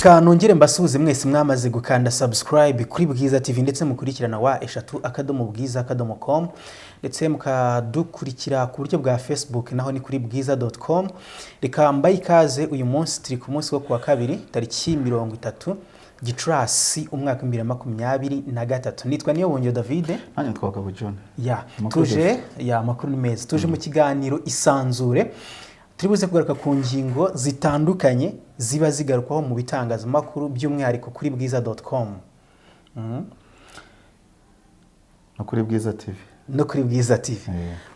Reka nongere mbasuhuze mwese mwamaze gukanda subscribe kuri Bwiza TV ndetse mukurikirana wa eshatu.bwiza.com ndetse mukadukurikira ku buryo bwa Facebook naho ni kuri bwiza.com. Reka mbaye ikaze uyu munsi turi ku munsi wo kuwa kabiri tariki 30 Gicurasi umwaka 2023. Nitwa Niyobonge David. Nanjye twakabo John. Makuru ni meza. Tuje mu kiganiro isanzure. Turibuze kugaruka ku ngingo zitandukanye ziba zigarukwaho mu bitangazamakuru by'umwihariko kuri bwiza.com. No kuri Bwiza TV. No kuri Bwiza TV.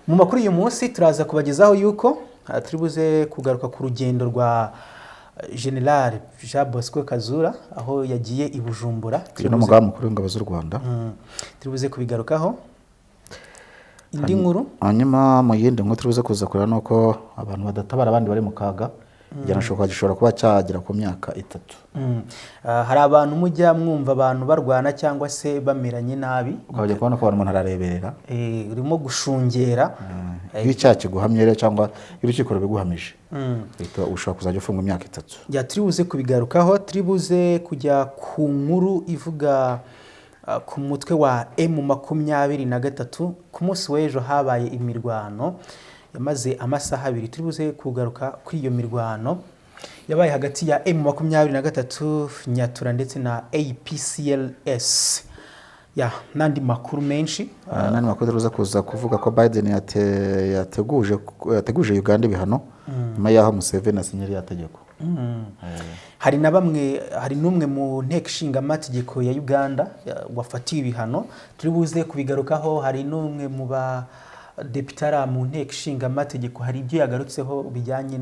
Mu makuru uyu munsi turaza kubagezaho yuko turibuze kugaruka ku rugendo rwa General Jean Bosco Kazura aho yagiye i Bujumbura. Turi mugaba mukuru w'ingabo z'u Rwanda. Turibuze kubigarukaho. Indi nkuru hanyuma mu yindi nkuru turibuze kuza kureba nuko abantu badatabara abandi bari mu kaga gishobora kuba cyagira ku myaka 3. Hari abantu mujya mwumva abantu barwana cyangwa se bameranye nabi ukajya kubona ko umuntu arareberera urimo gushungera y'icyaha guhamye rero cyangwa y'urukiko rubiguhamije ushobora kuzajya ufunga imyaka 3. Turibuze kubigarukaho turibuze kujya ku nkuru ivuga ku mutwe wa M23 ku munsi w'ejo habaye imirwano yamaze amasaha 2. Turibuze kugaruka kuri iyo mirwano yabaye hagati ya M23 Nyatura ndetse na APCLS nandi makuru menshi. Nandi makuru turibuze kuza kuvuga ko Biden yateguje Uganda ibihano nyuma yaho Museveni asinyira yategeko. Hari n'umwe mu nteko ishinga amategeko ya Uganda wafatiwe ibihano. Turibuze kubigarukaho. Hari n'umwe mu ba deputara mu nteko ishinga amategeko hari ibyo yagarutseho bijyanye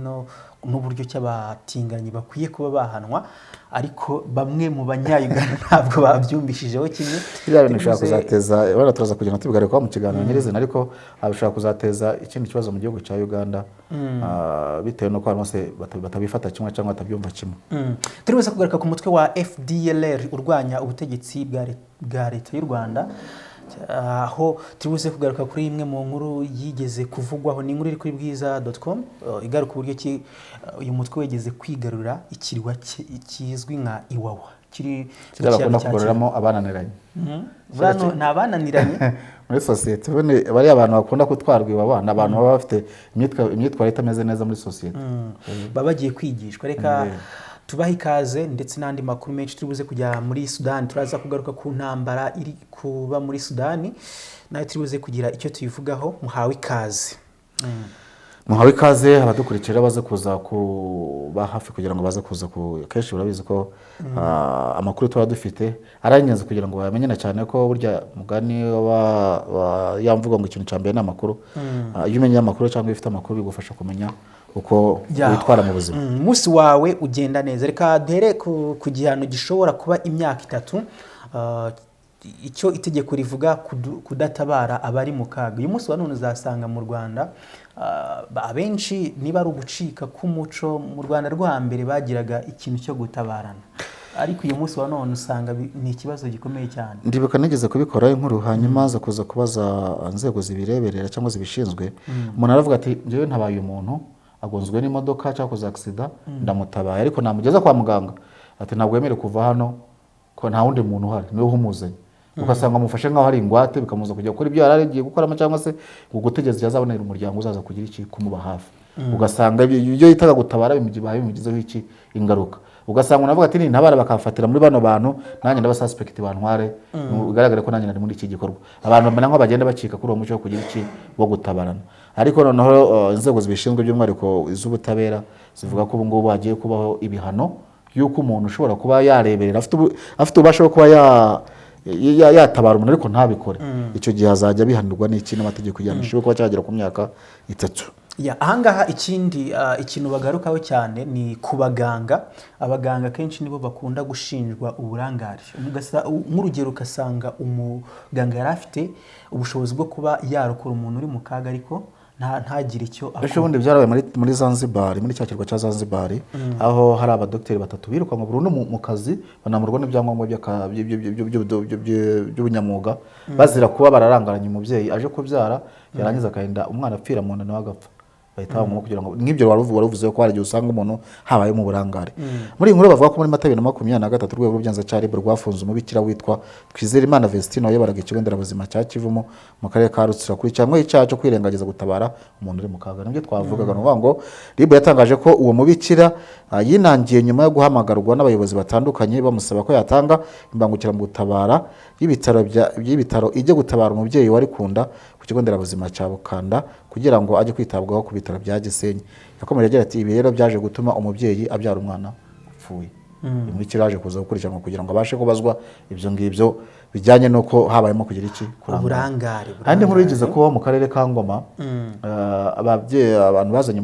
n'uburyo cy'abatinganyi bakwiye kuba bahanwa, ariko bamwe mu banya-Uganda ntabwo babyumvishijeho kimwe. Bishobora kuzateza turaza kugira ngo tubigarukaho mu kiganiro nyirizina, ariko bishobora kuzateza ikindi kibazo mu gihugu cya Uganda bitewe n'uko abantu bose batabifata kimwe cyangwa batabyumva kimwe. Turibuze kugaruka ku mutwe wa FDLR urwanya ubutegetsi bwa leta y'u Rwanda, aho turibuze kugaruka kuri imwe mu nkuru yigeze kuvugwaho. Ni inkuru iri kuri bwiza.com igaruka uburyo uyu mutwe wegeze kwigarura ikirwa kizwi nka Iwawa kiri bakunda kugororamo abananiranye. Nta bananiranye muri societe bari abantu bakunda kutwarwa Iwawa n'abantu baba bafite imyitwarire itameze neza muri societe baba bagiye kwigishwa. Reka tubaha ikaze ndetse n'andi makuru menshi. Turibuze kujya muri Sudani, turaza kugaruka ku ntambara iri kuba muri Sudani, nayo turibuze kugira icyo tuyivugaho. Muhawe ikaze. Muhawe ikaze abadukurikira baze kuza kuba hafi kugira ngo baze kuza kenshi urabizi ko amakuru tuba dufite aranyenze kugira ngo bamenyane cyane ko burya mugani yamvuga ngo ikintu cyambere n'amakuru. Iyo umenye amakuru cyangwa ifite amakuru bigufasha kumenya uko witwara mu buzima. Umunsi wawe ugenda neza. Reka duhere ku gihano gishobora kuba imyaka 3. Icyo itegeko rivuga kudatabara abari mu kaga. Uyu munsi wa none uzasanga mu Rwanda abenshi niba ari ugucika k'umuco. Mu Rwanda rwo hambere bagiraga ikintu cyo gutabarana, ariko uyu munsi wa none usanga ni ikibazo gikomeye cyane. Ndibuka nigeze kubikora inkuru hanyuma za kuza kubaza inzego zibireberera cyangwa zibishinzwe. Umuntu aravuga ati njyewe ntabaye umuntu agonzwe n'imodoka cyangwa koza accident ndamutabaye ariko namugeza kwa muganga, ati ntabwo yemerewe kuva hano ko nta wundi muntu uhari niwe humuzanye. Ukasanga mufashe nkaho hari ingwate bikamuza kujya gukora ibyo yaragiye gukoramo cyangwa se gutegereza cyazabonera umuryango uzaza kugira iki kumuba hafi. Ugasanga ibyo yitaga gutabara bimugizeho iki ingaruka. Ugasanga unavuga ati ntabara bakafatira muri bano bantu nanjye ndabasuspect bantware. Bigaragara ko nanjye nari muri iki gikorwa. Abantu bamena nko bagenda bacika kuri uwo muco wo kugira iki wo gutabarana. Ariko noneho inzego zibishinzwe by'umwihariko iz'ubutabera zivuga ko ubu ngubu hagiye kubaho ibihano y'uko umuntu ushobora kuba yareberera afite ubasha bwo kuba yatabara umuntu ariko ntabikore. Icyo gihe azajya bihanirwa n'iki n'amategeko yanishiwe kuba cyagera ku myaka 3. Ahangaha ikintu bagarukaho cyane ni ku baganga. Abaganga kenshi nibo bakunda gushinjwa uburangare. Nk'urugero ukasanga umuganga yari afite ubushobozi bwo kuba yarokora umuntu uri mu kaga ariko ntagire icyo akora. Ubundi byarabaye muri Zanzibar, muri cya kirwa cya Zanzibar, aho hari abadokiteri 3 birukanwa burundu mu kazi banamurwa n'ibyangombwa by'ubunyamwuga bazira kuba bararangaranye umubyeyi aje kubyara yarangiza akarinda umwana apfira mu nda nawe agapfa. bahita bamuha kugira ngo nk'ibyo waruvuze ko hari igihe usanga umuntu habaye mu burangare. Muri iyi nkuru bavuga ko muri Mata 2023 urwego rw'ubugenzacyaha RIB rwafunze umubikira witwa Twizerimana Vestine wayoboraga ikigo nderabuzima cya Kivumu mu karere ka Rutsiro akurikiranyweho icyaha cyo kwirengagiza gutabara umuntu uri mu kaga. Nibyo twavugaga ngo RIB yatangaje ko uwo mubikira yinangiye nyuma yo guhamagarwa n'abayobozi batandukanye bamusaba ko yatanga imbangukiragutabara y'ibitaro ijye gutabara umubyeyi wari kunda ku kigo nderabuzima cya Bukanda kugira ngo ajye kwitabwaho ku bitaro bya Gisenyi. Yakomeje agira ati ibi rero byaje gutuma umubyeyi abyara umwana upfuye. Umubikira yaje kuza gukurikiranwa kugira ngo abashe kubazwa ibyo ngibyo bijyanye nuko habayemo kugira iki uburangare. Andi nkuru yigeze kuba mu karere ka Ngoma, abantu bazanye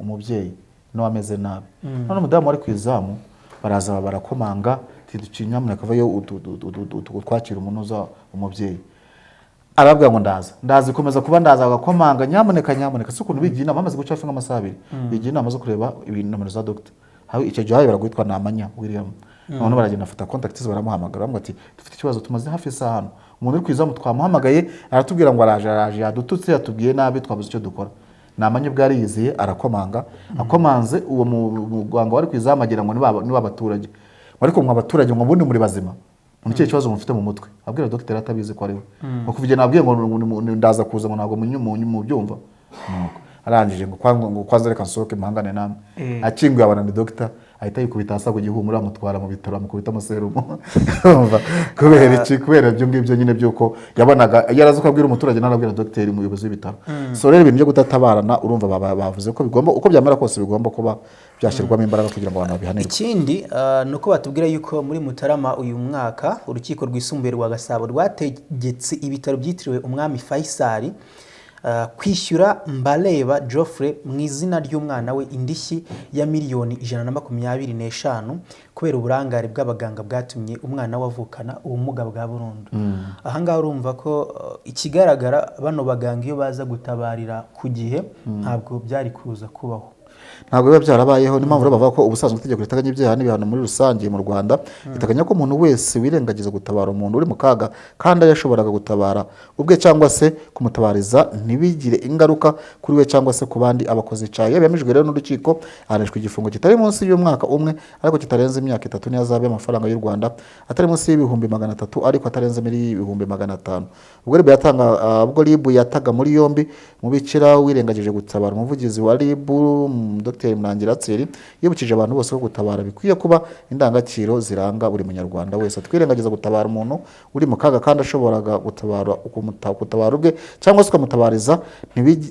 umubyeyi no ameze nabi, none umudamu wari ku izamu baraza barakomanga nyamuneka avayo twakira umubyeyi. Arabwira ngo ndaza ikomeza kuba ndaza agakomanga nyamuneka si ukuntu bigiye inama amaze guca hafi nk'amasaha 2 bigiye inama zo kureba ibintu nomero za doctor. Icyo gihe hayo baragwitwa Namanya William, none baragenda afata contact ze baramuhamagara bamwe ati dufite ikibazo tumaze hafi isaha hano, umuntu uri kwizamu twamuhamagaye aratubwira ngo araje yadututse yatubwiye nabi twabuze icyo dukora. Namanya bwari yizeye arakomanga, akomanze uwo muganga wari kwizamu agira ngo niba abaturage ariko mwa abaturage ngo ubundi muri bazima nicyo kibazo mufite mu mutwe. Abwira docteur atabizi ko ari we bakuvije nabwiye ngo ndaza kuza ngo ntabwo mu byumva nuko arangije ngo kwanza reka nsohoke mpangane namwe akinguye abana ni docteur ahita yikubita hasa ku gihumura amutwara mu bitaro amukubita serumu kubera iki kubera ibyo ngibyo nyine byuko yabonaga yarazi ko abwira umuturage narabwira docteur umuyobozi w'ibitaro. So rero ibintu byo gutatabarana urumva bavuze ko bigomba uko byamera kose bigomba kuba byashyirwamo imbaraga kugira ngo abantu babihanirwe. Ikindi nuko batubwira yuko muri Mutarama uyu mwaka urukiko rwisumbuye rwa Gasabo rwategetse ibitaro byitiriwe umwami Faisal kwishyura Mbaleba Geoffrey mu izina ry'umwana we indishyi ya miliyoni 125 kubera uburangare bw'abaganga bwatumye umwana wavukana ubumuga bwa burundu. Ahangaha urumva ko ikigaragara bano baganga iyo baza gutabarira ku gihe ntabwo byari kuza kubaho. Ntabwo biba byarabayeho. Ni mpamvu bavuga ko ubusanzwe itegeko riteganya ibyaha n'ibihano muri rusange mu Rwanda riteganya ko umuntu wese wirengagiza gutabara umuntu uri mu kaga kandi yashoboraga gutabara ubwe cyangwa se kumutabariza ntibigire ingaruka kuri we cyangwa se ku bandi abakoze icyaha. Yabemejwe rero n'urukiko ahanishwa igifungo kitari munsi y'umwaka umwe ariko kitarenze imyaka 3 n'ihazabe y'amafaranga y'u Rwanda atari munsi y'ibihumbi 300 ariko atarenze ibihumbi 500. Ubwo RIB yataga muri yombi mubikira wirengagije gutabara umuvugizi wa RIB Dr. Mnangira Thierry yibukije abantu bose ko gutabara bikwiye kuba indangagaciro ziranga buri munyarwanda wese. Twirengagiza gutabara umuntu uri mu kaga kandi ashoboraga gutabara ubwe cyangwa se ukamutabariza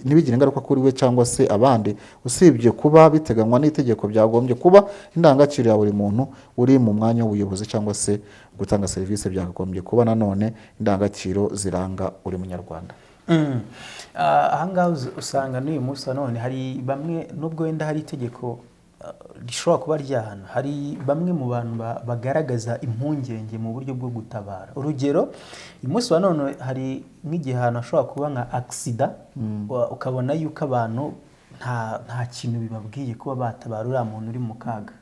ntibigire ingaruka kuri we cyangwa se abandi, usibye kuba biteganywa n'itegeko byagombye kuba indangagaciro ya buri muntu uri mu mwanya w'ubuyobozi cyangwa se gutanga serivisi byakagombye kuba nanone indangagaciro ziranga buri munyarwanda. Ahangaha usanga n'uyu munsi none hari bamwe nubwo wenda hari itegeko rishobora kuba ryahana, hari bamwe mu bantu bagaragaza impungenge mu buryo bwo gutabara. Urugero uyu munsi none hari nk'igihe ahantu hashobora kuba nka accident ukabona yuko abantu nta kintu bibabwiye kuba batabara uriya muntu uri mu kaga.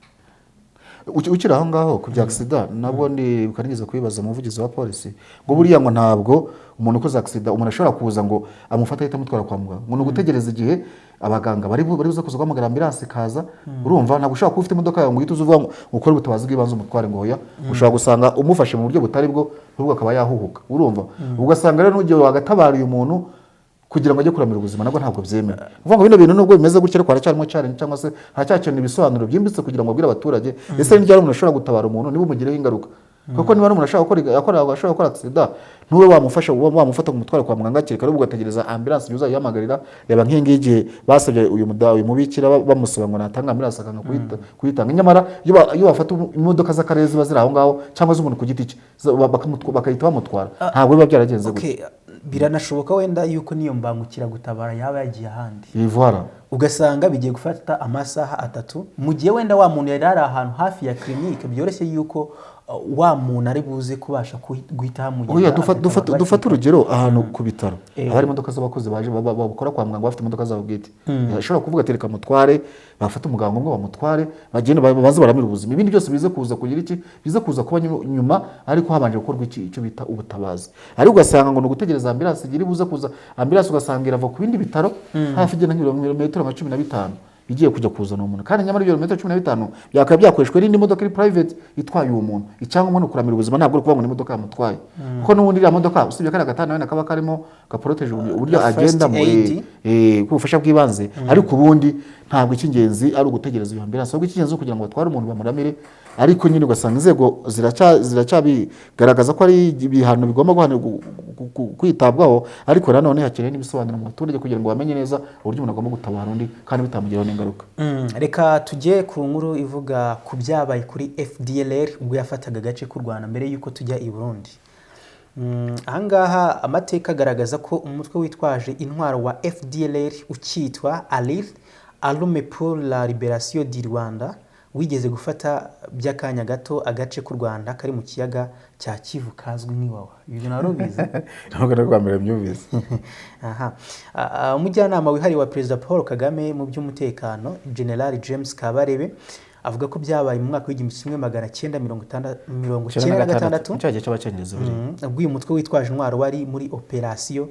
Ukiri aho ngaho ku bya accident nabwo ndi ukanigeze kubibaza umuvugizi wa polisi ngo buriya ngo ntabwo umuntu ukoze accident umuntu ashobora kuza ngo amufata ahita amutwara kwa muganga ngo gutegereza igihe abaganga bari buze kuza guhamagara ambulance kaza. Urumva ntabwo ushobora kuba ufite imodoka yawe ngo uhite uvuga ngo ukore ubutabazi bw'ibanze umutware ngo hoya, ushobora gusanga umufashe mu buryo butari bwo ahubwo akaba yahuhuka. Urumva ugasanga rero n'ugiye wagatabara uyu muntu kugira ngo ajye kuramira ubuzima nabwo ntabwo byemera. Uvuga ngo bino bintu nubwo bimeze gutyo ariko haracyarimo challenge cyangwa se haracyakene ibisobanuro byimbitse kugira ngo abwire abaturage ese ni ryari umuntu ashobora gutabara umuntu niba umugireho ingaruka. Kuko niba umuntu ashobora gukora accident ntuwe wamufata kumutwara kwa muganga akiri kare ugategereza ambulance yuza yamagarira. Reba nk'ingi igihe basabye uyu mubikira bamusaba ngo natanga ambulance akanga kuyitanga, nyamara iyo bafata imodoka z'akarere ziba ziri aho ngaho cyangwa z'umuntu ku giti cye bakahita bamutwara ntabwo biba byaragenze gutya. Biranashoboka wenda yuko niyo mbangukira gutabara yaba yagiye ahandi ivara ugasanga bigiye gufata amasaha 3 mu gihe wenda wa muntu yari ari ahantu hafi ya clinique byoroshye yuko wa muntu ari buze kubasha guhita oya dufata urugero ahantu ku bitaro hari imodoka z'abakozi baje bakora kwa muganga bafite imodoka zabo bwite ashobora kuvuga ati reka mutware bafata umuganga umwe bamutware bagende baze baramira ubuzima ibindi byose bize kuza kugira iki bize kuza kuba nyuma ariko habanje gukorwa icyo bita ubutabazi ariko ugasanga ngo gutegereza ambulance igira ibuze kuza ambulance ugasanga irava ku bindi bitaro hafi igenda nk'ibirometero nka 15 igiye kujya kuzana umuntu kandi nyamara ibyo metero 15 byakaba byakoreshwe n'indi modoka iri private itwaye uwo muntu icyango umuntu kuramira ubuzima ntabwo uri kuvuga ngo ni imodoka yamutwaye kuko n'ubundi iriya modoka usibye kandi agatanda nawe kaba karimo gaprotege uburyo agenda muri kubufasha bw'ibanze ariko ubundi ntabwo icy'ingenzi ari ugutegereza iyo ambulance ahubwo icy'ingenzi kugira ngo batware umuntu bamuramire ariko nyine ugasanga inzego ziracyabigaragaza ko ari ibihano bigomba kwitabwaho ariko nanone hakeneye n'ibisobanuro mu baturage kugira ngo bamenye neza uburyo umuntu agomba gutabara undi kandi bitamugiraho n'ingaruka. Reka tujye ku nkuru ivuga ku byabaye kuri FDLR ubwo yafataga agace k'u Rwanda mbere y'uko tujya i Burundi. Ahangaha amateka agaragaza ko umutwe witwaje intwaro wa FDLR ukitwa Armée pour la Libération du Rwanda wigeze gufata by'akanya gato agace k'u Rwanda kari mu kiyaga cya Kivu kazwi nk'iwawa. Ibyo narobize ntabwo nakwamira byumvise. Umujyanama wihariye wa Perezida Paul Kagame mu by'umutekano General James Kabarebe avuga ko byabaye mu mwaka w'1996 cyagiye cy'abacengereza buri ubwo uyu mutwe witwaje intwaro wari muri operation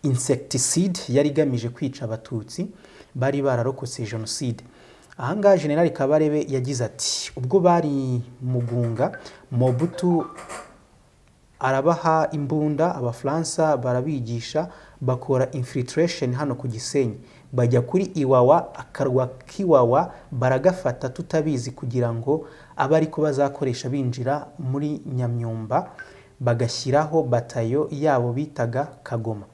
insecticide yari igamije kwica abatutsi bari bararokotse jenoside. Ahangaha General Kabarebe yagize ati ubwo bari mugunga Mobutu arabaha imbunda abafaransa barabigisha bakora infiltration hano ku Gisenyi bajya kuri Iwawa akarwa k'iwawa baragafata tutabizi kugira ngo abariko bazakoresha binjira muri Nyamyumba bagashyiraho batayo yabo bitaga Kagoma.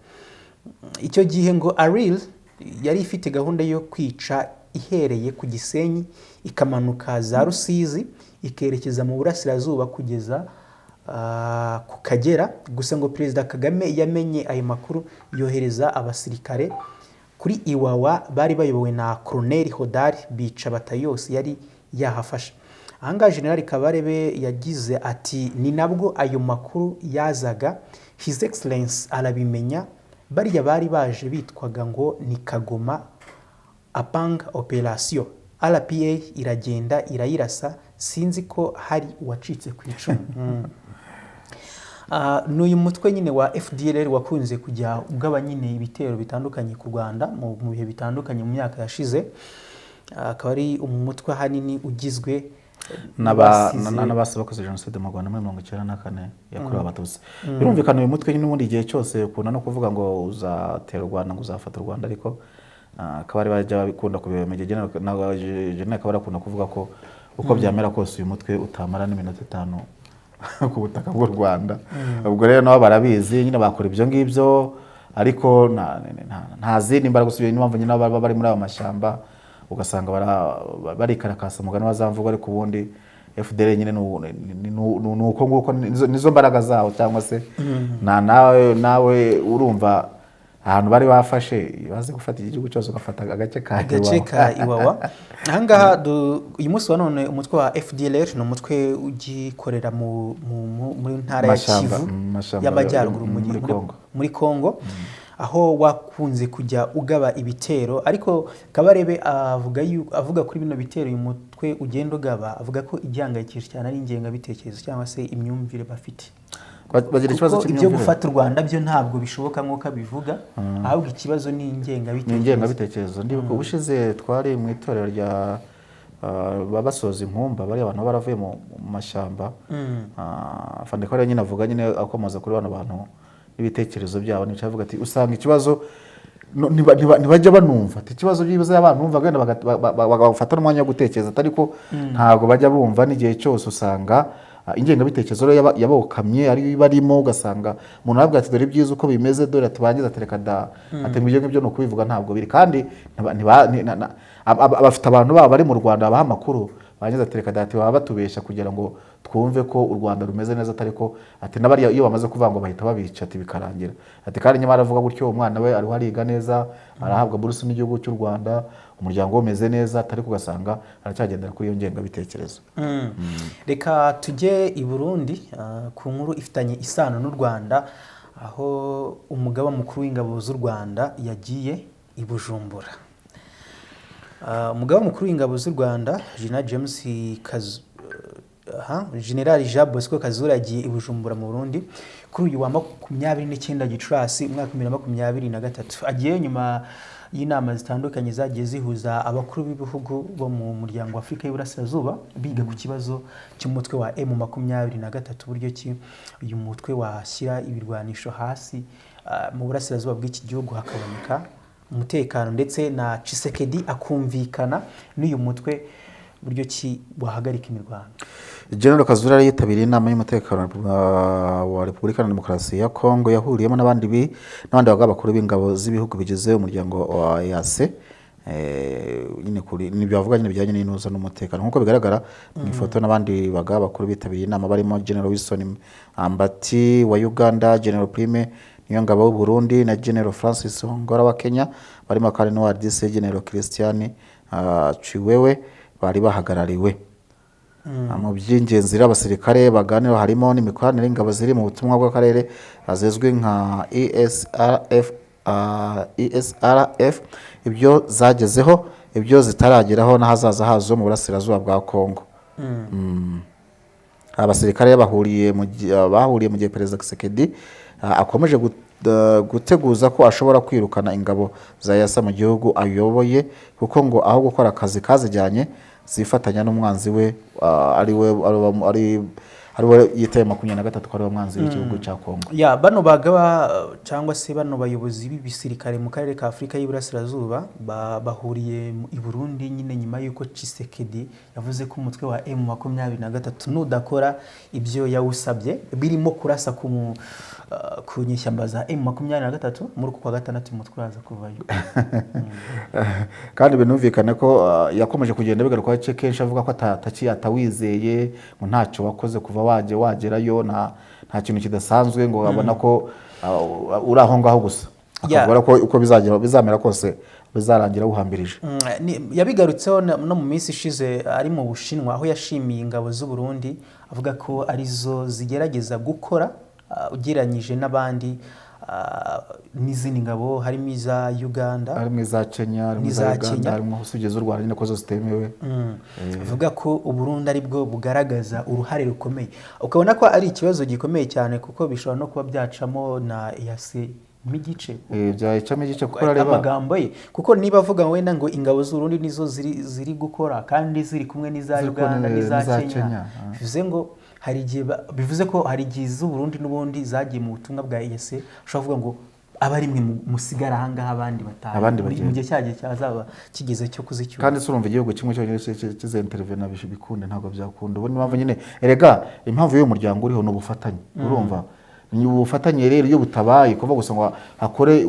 Icyo gihe ngo Aril yari ifite gahunda yo kwica ihereye ku Gisenyi ikamanuka za Rusizi ikerekeza mu burasirazuba kugeza ku Kagera. Gusa ngo Perezida Kagame yamenye ayo makuru yohereza abasirikare kuri Iwawa bari bayobowe na Colonel Hodari bica batayose yari yahafasha. Ahangaha General Kabarebe yagize ati ni nabwo ayo makuru yazaga His Excellence arabimenya bariya bari baje bitwaga ngo ni Kagoma apanga operation RPA iragenda irayirasa sinzi ko hari uwacitse ku icumu. N'uyu mutwe nyine wa FDLR wakunze kujya ugaba nyine ibitero bitandukanye ku Rwanda mu bihe bitandukanye mu myaka yashize akaba ari umutwe hanini ugizwe n'abasi bakoze jenoside mu Rwanda muri 1994 yakorewe abatutsi. Birumvikana uyu mutwe nyine ubundi igihe cyose ukunda no kuvuga ngo uzatera u Rwanda ngo uzafata u Rwanda ariko akabari bajya bikunda kubimenya General akaba akunda kuvuga ko uko byamera kose uyu mutwe utamara n'iminota 5 ku butaka bw'u Rwanda. Ubwo rero nabo barabizi nyine bakora ibyo ngibyo ariko nta zindi mbaraga gusubiye n'impamvu nyine baba bari muri abo mashyamba ugasanga barikarakasa mugana bazamvuga ariko ubundi FDL nyine nuko nguko nizo mbaraga zaho cyangwa se nawe urumva ahantu bari bafashe baze gufata igihugu cyose ugafata agace ka Iwawa. Ahangaha uyu munsi wa none umutwe wa FDLR ni umutwe ugikorera muri ntara ya Kivu y'amajyaruguru muri Kongo aho wakunze kujya ugaba ibitero ariko Kabarebe avuga kuri bino bitero uyu mutwe ugenda ugaba avuga ko igihangayikishije cyane ari ingengabitekerezo cyangwa se imyumvire bafite. Bagira ikibazo cy'imyumvire ibyo gufata u Rwanda byo ntabwo bishoboka nk'uko abivuga ahubwo ikibazo ni ingengabitekerezo. Ndibuka ubushize twari mu itorero rya babasoza inkumba bari abantu baravuye mu mashyamba Fandeko rero nyine avuga nyine akomoza kuri bano bantu ibitekerezo byabo nico avuga ati usanga ikibazo ntibajya banumva ati ikibazo byibuze abantu bumva genda bagafata n'umwanya wo gutekereza ariko ntabwo bajya bumva n'igihe cyose usanga ingengabitekerezo yabokamye ari barimo ugasanga umuntu aravuga ati dore ibyiza uko bimeze dore tubangiza tereka da ati ibyo ngibyo no kubivuga ntabwo biri kandi abafite abantu babo bari mu Rwanda abaha amakuru barangiza ati reka dati baba batubeshya kugira ngo twumve ko u Rwanda rumeze neza, atari ko ati n'abariya iyo bamaze kuvuga ngo bahita babica ati bikarangira, ati kandi nyamara aravuga gutyo umwana we ariho ariga neza arahabwa buruse n'igihugu cy'u Rwanda, umuryango we umeze neza, atari kugasanga aracyagendera kuri iyo ngengabitekerezo. Reka tujye i Burundi ku nkuru ifitanye isano n'u Rwanda, aho umugaba mukuru w'ingabo z'u Rwanda yagiye i Bujumbura. Umugaba mukuru w'ingabo z'u Rwanda General Jean Bosco Kazura yagiye i Bujumbura mu Burundi kuri uyu wa 29 Gicurasi umwaka 2023. Agiye nyuma y'inama zitandukanye zagiye zihuza abakuru b'ibihugu bo mu muryango wa Afurika y'Iburasirazuba biga ku kibazo cy'umutwe wa M23, buryo ki uyu mutwe washyira ibirwanisho hasi mu burasirazuba bw'iki gihugu hakaboneka umutekano, ndetse na Tshisekedi akumvikana n'uyu mutwe buryo ki wahagarika imirwano. General Kazura yitabiriye inama y'umutekano wa Repubulika ya Demokarasi ya Kongo yahuriyemo n'abandi bagaba bakuru b'ingabo z'ibihugu bigize umuryango wa EAC. Nyine kuri nibyo bavuga nyine bijyanye n'intuza n'umutekano nkuko bigaragara mu ifoto, n'abandi bagaba bakuru bitabiriye inama barimo General Wilson Ambati wa Uganda, General Prime Niyongabo w'u Burundi na General Francis Ngora wa Kenya, barimo kandi n'uwa RDC General Christian Chiwewe bari bahagarariwe. Mu by'ingenzi abasirikare baganira harimo n'imikoranire y'ingabo ziri mu butumwa bw'akarere azezwe nka ESRF, ibyo zagezeho, ibyo zitarageraho n'ahazaza hazo mu burasirazuba bwa Kongo. Abasirikare bahuriye mu gihe Perezida Tshisekedi akomeje guteguza ko ashobora kwirukana ingabo za EAC mu gihugu ayoboye, kuko ngo aho gukora akazi kazijyanye zifatanya n'umwanzi we ari we yitaye 23 ko ari umwanzi w'igihugu cya Kongo. Bano bagaba cyangwa se bano bayobozi b'ibisirikare mu karere ka Afurika y'Iburasirazuba bahuriye i Burundi nyine nyuma y'uko Tshisekedi yavuze ko umutwe wa M23 nudakora ibyo yawusabye birimo kurasa ku nyeshyamba za M23 muri kwa gatandatu umutwe uraza kuvayo. Kandi binumvikana ko yakomeje kugenda bigaruka kenshi avuga ko atawizeye ngo ntacyo wakoze kuva wagerayo, nta kintu kidasanzwe ngo abona ko uri aho ngaho gusa, akavuga ko uko bizamera kose bizarangira uhambirije. Yabigarutseho no mu minsi ishize ari mu Bushinwa, aho yashimiye ingabo z'u Burundi avuga ko arizo zigerageza gukora ugereranyije n'abandi n'izindi ngabo harimo iza Uganda, harimo iza Kenya, harimo iza Uganda, harimo usibye z'u Rwanda ko zo zitemewe. Avuga ko u Burundi aribwo bugaragaza uruhare rukomeye, ukabona ko ari ikibazo gikomeye cyane kuko bishobora no kuba byacamo na EAC migice byacamo igice kuko areba amagambo ye, kuko niba avuga wenda ngo ingabo z'u Burundi nizo ziri gukora kandi ziri kumwe n'iza Uganda n'iza Kenya, bivuze ngo bivuze ko hari igihe z'u Burundi n'ubundi zagiye mu butumwa bwa EAC, ushobora kuvuga ngo abari mwe musigara ahangaha abandi bataye mu gihe cyagiye cyazaba kigeze cyo kuzicyura. Kandi surumva igihugu kimwe cyo kize intervene bikunde ntabwo byakunda. Ubu nimpamvu nyine erega impamvu y'uyu muryango uriho no bufatanye, urumva ni ubufatanye rero iyo butabaye kuva gusa ngo akore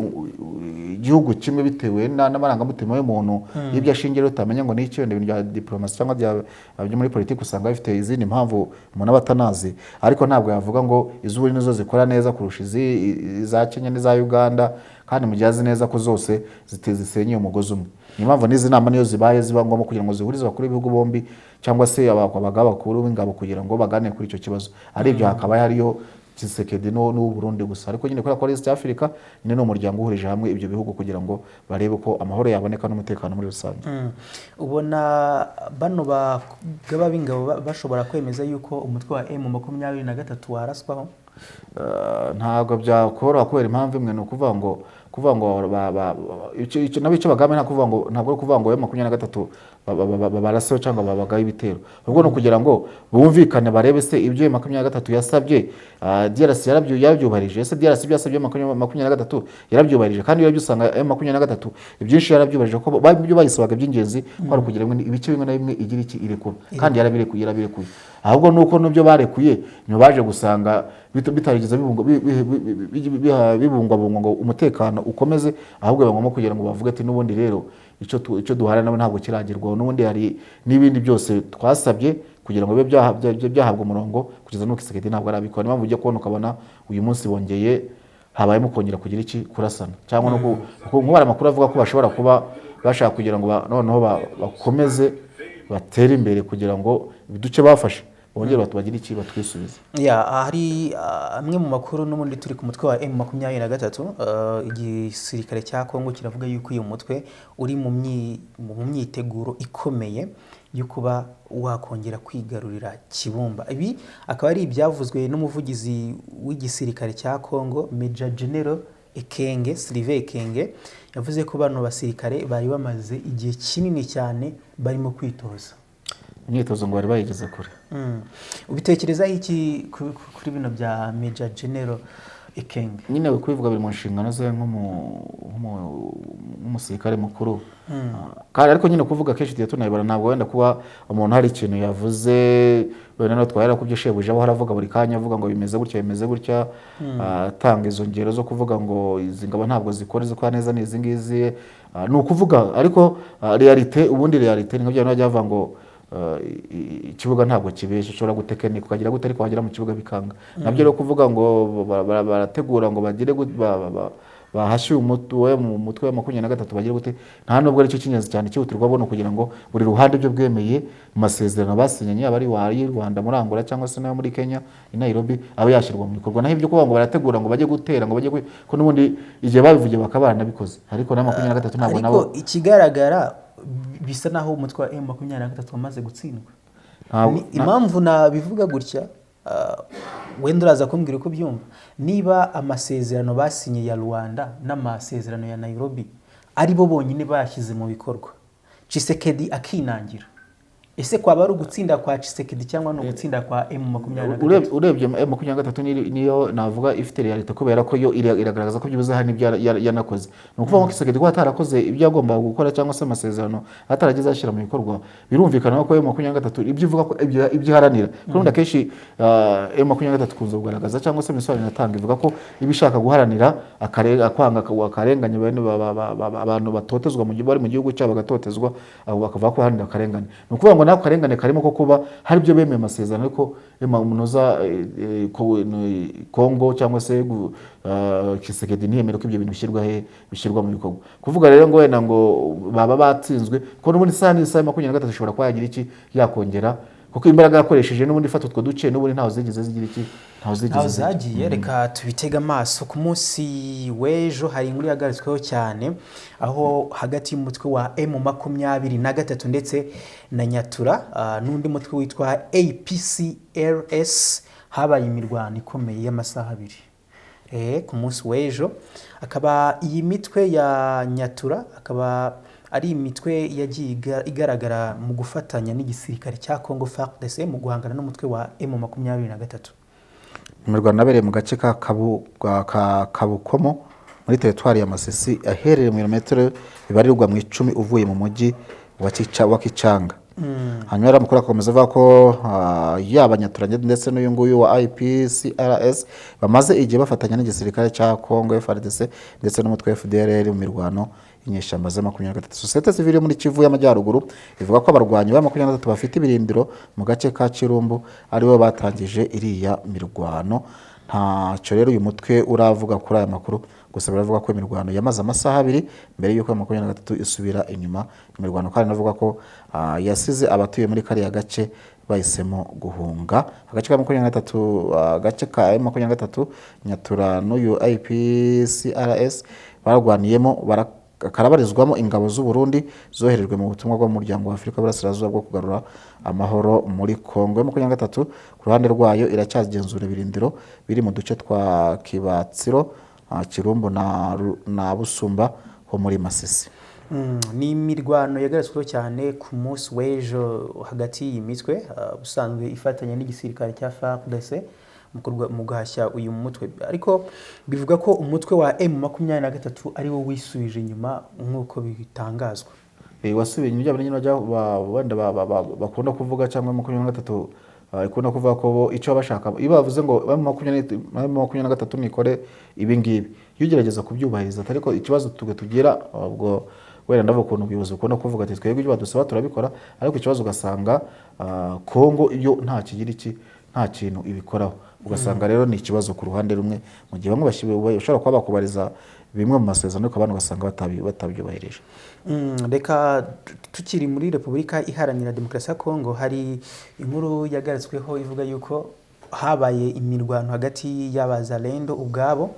igihugu kimwe bitewe n'amarangamutima y'umuntu y'ibyo ashingiye utamenya ngo n'icyo ibintu bya diplomasi cyangwa byo muri politiki usanga bifite izindi mpamvu umuntu abatanazi, ariko ntabwo yavuga ngo iz'uburi nizo zikora neza kurusha iza Kenya n'iza Uganda, kandi mugize neza ko zose zisenyeye umugozi umwe. Ni impamvu n'izi nama niyo zibaye ziba ngombwa kugira ngo zihurize bakuru ibihugu bombi cyangwa se abagaba bakuru b'ingabo kugira ngo baganire kuri icyo kibazo. Ari ibyo hakaba hariyo Tshisekedi n'u Burundi gusa, ariko nyine kubera ko East Africa nyine no umuryango uhurije hamwe ibyo bihugu kugira ngo barebe ko amahoro yaboneka n'umutekano muri rusange. Ubona bano bagaba b'ingabo bashobora kwemeza yuko umutwe wa M23 waraswaho? Ntabwo byakora kubera impamvu imwe no kuvuga ngo icyo nabice bagame ntabwo kuvuga ngo M23 baraseho cyangwa babagaye ibitero, ubwo no kugira ngo bumvikane barebe se ibyo M23 yasabye DRC yarabyubarije, ese DRC byasabye M23 yarabyubarije, kandi iyo byusanga M23 ibyinshi yarabyubarije ko ibyo bayisabaga by'ingenzi kwari kugira ngo ibice bimwe na bimwe igira iki irekura, kandi yarabirekuye, ahubwo nuko nubyo barekuye nyo baje gusanga bitarigeze bibungwabungwa ngo umutekano ukomeze, ahubwo bagomba kugira ngo bavuge ati n'ubundi rero icyo duhara nabo ntabwo kiragerwaho n'ubundi hari n'ibindi byose twasabye kugira ngo bibe byahabwa umurongo kugeza n'uko Tshisekedi ntabwo arabikora. Niyo mpamvu ujya kubona ukabona uyu munsi bongeye habayemo kongera kugira iki kurasana cyangwa no nk'ubara amakuru avuga ko bashobora kuba bashaka kugira ngo noneho bakomeze batere imbere kugira ngo ibiduce bafashe bongere batubagire iki batwisubize. Hari amwe mu makuru n'ubundi turi ku mutwe wa M23, igisirikare cya Kongo kiravuga yuko uyu mutwe uri mu myiteguro ikomeye yo kuba wakongera kwigarurira Kibumba. Ibi akaba ari ibyavuzwe n'umuvugizi w'igisirikare cya Kongo Major General Ekenge, Sylvain Ekenge, yavuze ko bano basirikare bari bamaze igihe kinini cyane barimo kwitoza. Imyitozo ngo bari bayigeze kure. Ubitekerezaho iki kuri bino bya Major General Ekenge? Nyine kubivuga biri mu nshingano ze nk'umusirikare mukuru. Kandi ariko nyine kuvuga kenshi tugiye tunayibara, ntabwo wenda kuba umuntu hari ikintu yavuze wenda no twahera ku byo shebuja aho haravuga buri kanya avuga ngo bimeze gutya atanga izo ngero zo kuvuga ngo izi ngabo ntabwo zikora neza n'izi ngizi, ni ukuvuga ariko realite ni nk'ibyo bavuga ngo ikibuga ntabwo kibesha, ushobora gutekenika ukagira gute ariko wagera mu kibuga bikanga. Nabyo rero kuvuga ngo barategura ngo bagire bahashye umutwe wa 23 bagire gute, nta nubwo ari cyo kinyenzi cyane cyihutirwa bono kugira ngo buri ruhande byo bwemeye mu masezerano basinyanye abari wari Rwanda muri Angola cyangwa se no muri Kenya i Nairobi abo yashyirwa mu bikorwa. Naho ibyo kuvuga ngo barategura ngo bajye gutera ngo bajye ko n'ubundi igihe babivugiye bakabana bikoze, ariko na 23 ntabwo nabo. Ariko ikigaragara bisa naho umutwe wa M23 wamaze gutsindwa. Impamvu nabivuga gutya, wenda uraza kumbwira uko byumva, niba amasezerano basinye ya Rwanda n'amasezerano ya Nairobi ari bo bonyine bashyize mu bikorwa, Tshisekedi akinangira, ese kwaba ari ugutsinda kwa Tshisekedi cyangwa no gutsinda kwa M23? Urebye M23 niyo navuga ifite realite kubera ko yo iragaragaza ko byubuze hani yanakoze. No kuvuga ko Tshisekedi ko atarakoze ibyo yagomba gukora cyangwa se amasezerano atarageze ashyira mu bikorwa, birumvikana ko M23 ibyo ivuga ko ibyo haranira. Kurundi akeshi M23 kunzo kugaragaza cyangwa se misobanuro natanga ivuga ko ibishaka guharanira akwanga akarenganye bene abantu batotezwa mu gihugu bari mu gihugu cyabo bagatotezwa, abo bakavuga ko haranira akarengane. No kuvuga ngo nako karengane karimo ko kuba hari byo bemeye amasezerano ariko umunoza Kongo cyangwa se Tshisekedi ntiyemera ko ibyo bintu bishyirwa mu bikorwa. Kuvuga rero ngo wenda ngo baba batsinzwe ko n'ubundi saa 23 ishobora kwa yagira iki yakongera, kuko imbaraga yakoresheje n'ubundi fata utwo duce n'ubundi ntaho zigeze zigira iki ntaho zagiye. Reka tubitega amaso ku munsi w'ejo hari inkuru yagaritsweho cyane aho hagati y'umutwe wa M23 ndetse na Nyatura n'undi mutwe witwa APCLS habaye imirwano ikomeye y'amasaha 2 ku munsi w'ejo. Akaba iyi mitwe ya Nyatura akaba ari imitwe yagiye igaragara mu gufatanya n'igisirikare cya Congo FARDC mu guhangana n'umutwe wa M23. Imirwano yabereye mu gace ka Kabukomo muri teritwari ya Masisi aherereye mu birometero bibarirwa mu 10 uvuye mu mujyi wa Kicanga. Hanyuma amakuru akomeza avuga ko y'abanyaturanye ndetse n'uyu nguyu wa IPCRS bamaze igihe bafatanya n'igisirikare cya Congo FARDC ndetse n'umutwe FDLR mu mirwano inyeshyamba za 23. Societe civile muri Kivu y'Amajyaruguru ivuga ko abarwanyi ba 23 bafite ibirindiro mu gace ka Kirumbu aribo batangije iriya mirwano. Ntacyo rero uyu mutwe uravuga kuri aya makuru, gusa baravuga ko imirwano yamaze amasaha 2 mbere y'uko 23 isubira inyuma. Imirwano kandi navuga ko yasize abatuye muri kariya gace bahisemo guhunga. Agace ka 23 agace ka 23 Nyatura n'uyu IPCRS barwaniyemo karabarizwamo ingabo z'u Burundi zoherejwe mu butumwa bw'umuryango wa Afrika y'Uburasirazuba bwo kugarura amahoro muri Kongo. 23 ku ruhande rwayo iracyagenzura ibirindiro biri mu duce twa Kibatsiro, Kirumbu na Busumba ho muri Masisi. Ni imirwano yagaritsweho cyane ku munsi w'ejo hagati y'imitwe usanzwe ifatanya n'igisirikare cya FARDC mu guhashya uyu mutwe, ariko bivuga ko umutwe wa M23 ari wo wisubije inyuma nk'uko bitangazwa. Wasubiye inyuma wenda bakunda kuvuga cyangwa 23 ikunda kuvuga ko icyo bashaka ibavuze ngo M23 nikore ibi ngibi, iyo ugerageza kubyubahiriza ariko ikibazo tugira ubwo wenda ndavuga ukuntu ubuyobozi bukunda kuvuga ati twebwe ibyo badusaba turabikora, ariko ikibazo ugasanga Kongo iyo nta kintu ibikoraho, ugasanga rero ni ikibazo ku ruhande rumwe, mu gihe bamwe bashobora kuba bakubariza bimwe mu masezerano ariko abandi ugasanga batabyubahirije. Reka tukiri muri Repubulika Iharanira Demokarasi ya Kongo, hari inkuru yagarutsweho ivuga yuko habaye imirwano hagati y'abazalendo ubwabo,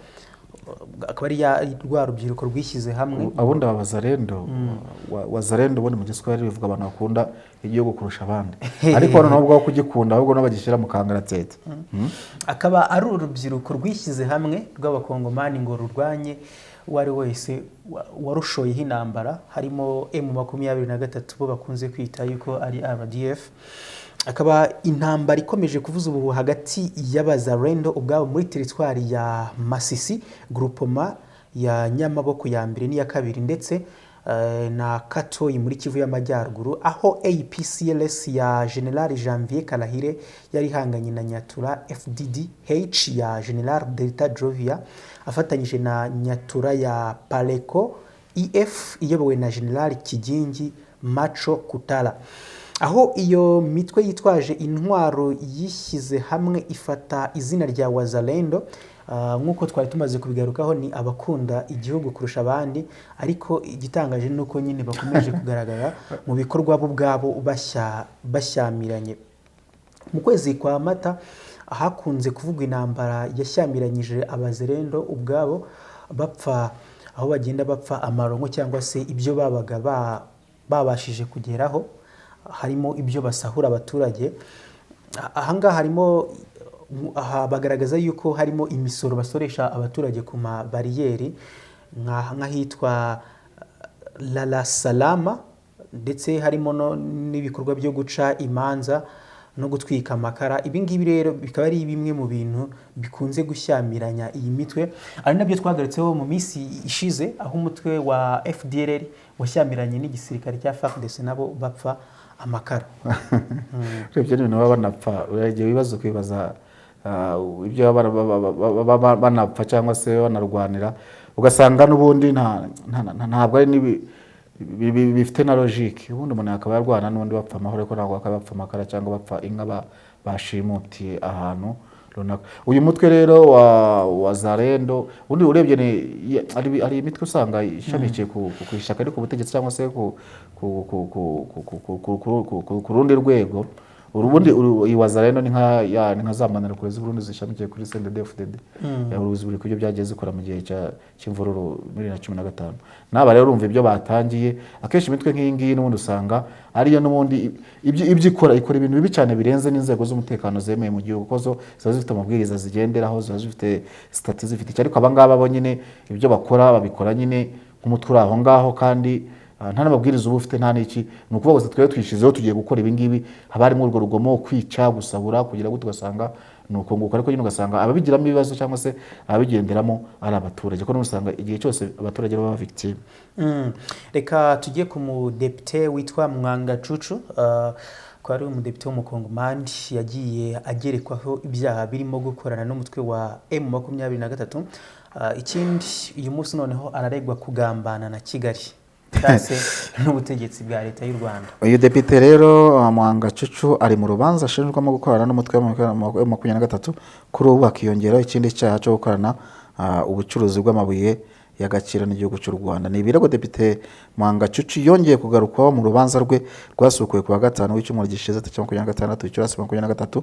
akaba ari rwa rubyiruko rwishyize hamwe. Abundi abazalendo wazalendo ubundi mu Giswahili bivuga abantu bakunda igihugu kurusha abandi, ariko hano nabo bwo kugikunda ahubwo n'abagishyira mu kangaratete. Akaba ari urubyiruko rwishyize hamwe rw'abakongomani ngo rurwanye uwari wese warushoyeho intambara, harimo M23 bo bakunze kwita yuko ari RDF. Akaba intambara ikomeje kuvuza ubu hagati y'abazalendo ubwabo muri teritwari ya Masisi, groupement ya Nyamaboko ya mbere n'iya kabiri, ndetse na Katoyi muri Kivu y'Amajyaruguru, aho APCLS ya General Janvier Kalahire yari hanganye na Nyatura FDDH ya General Delta Jovia afatanyije na Nyatura ya Paleko EF iyobowe na General Kigingi Macho Kutala. Aho iyo mitwe yitwaje intwaro yishyize hamwe ifata izina rya Wazalendo, nk'uko twari tumaze kubigarukaho ni abakunda igihugu kurusha abandi, ariko igitangaje ni uko nyine bakomeje kugaragara mu bikorwa bo ubwabo bashyamiranye. Mu kwezi kwa Mata hakunze kuvugwa intambara yashyamiranyije abazalendo ubwabo bapfa, aho bagenda bapfa amaronko cyangwa se ibyo babaga babashije kugeraho, harimo ibyo basahura abaturage. Ahangaha harimo bagaragaza yuko harimo imisoro basoresha abaturage ku mabariyeri nk'ahitwa La Salama, ndetse harimo n'ibikorwa byo guca imanza no gutwika amakara. Ibi ngibi rero bikaba ari bimwe mu bintu bikunze gushyamiranya iyi mitwe, ari nabyo twagarutseho mu minsi ishize, aho umutwe wa FDLR washyamiranye n'igisirikare cya FARDC nabo bapfa amakara. Ibyo ni ibintu baba banapfa, uragiye wibaza kwibaza ibyo banapfa cyangwa se banarwanira, ugasanga n'ubundi ntabwo ari bifite na logique. Ubundi umuntu akaba yarwana n'ubundi bapfa amahoro, ariko ntabwo bakaba bapfa amakara cyangwa bapfa inka bashimutiye ahantu runaka. Uyu mutwe rero wa Zarendo undi urebye ari imitwe usanga ishamikiye ku ishyaka ariko ubutegetsi cyangwa se ku rundi rwego. Urubundi wa Zarendo ni nka zamanira kure z'Uburundi zishamikiye kuri CNDD-FDD. Uruzi buri kubyo byagiye zikora mu gihe cy'imvururu 2015. Naba rero urumva ibyo batangiye, akenshi imitwe nk'iyi ngiyi n'ubundi usanga ariyo n'ubundi ibyo ikora ibintu bibi cyane birenze n'inzego z'umutekano zemeye mu gihugu, kuko zo ziba zifite amabwiriza zigenderaho, ziba zifite stati zifite, ariko abangaba bo nyine ibyo bakora babikora nyine nk'umutwe aho ngaho, kandi nta n'amabwiriza uba ufite nta n'iki. Ni ukuvuga ngo twebwe twishizeho tugiye gukora ibi ngibi, haba harimo urwo rugomo, kwica, gusahura, kugira ngo tugasanga ni uko nguko, ariko nyine ugasanga ababigiramo ibibazo cyangwa se ababigenderamo ari abaturage, kuko usanga igihe cyose abaturage baba victime. Reka tujye ku mudepite witwa Mwangacucu, ko ari umudepite w'umukongomani yagiye agerekwaho ibyaha birimo gukorana n'umutwe wa M23. Ikindi uyu munsi noneho araregwa kugambana na Kigali ndase n'ubutegetsi bwa leta y'u Rwanda. Uyu depite rero Mwangacucu ari mu rubanza ashinjwamo gukorana n'umutwe wa M23, kuri ubu akiyongeraho ikindi cyaha cyo gukorana ubucuruzi bw'amabuye y'agaciro n'igihugu cy'u Rwanda. Ni ibirego depite Mwangacucu yongeye kugarukwaho mu rubanza rwe rwasukuye ku wa gatanu w'icyumweru gishize 26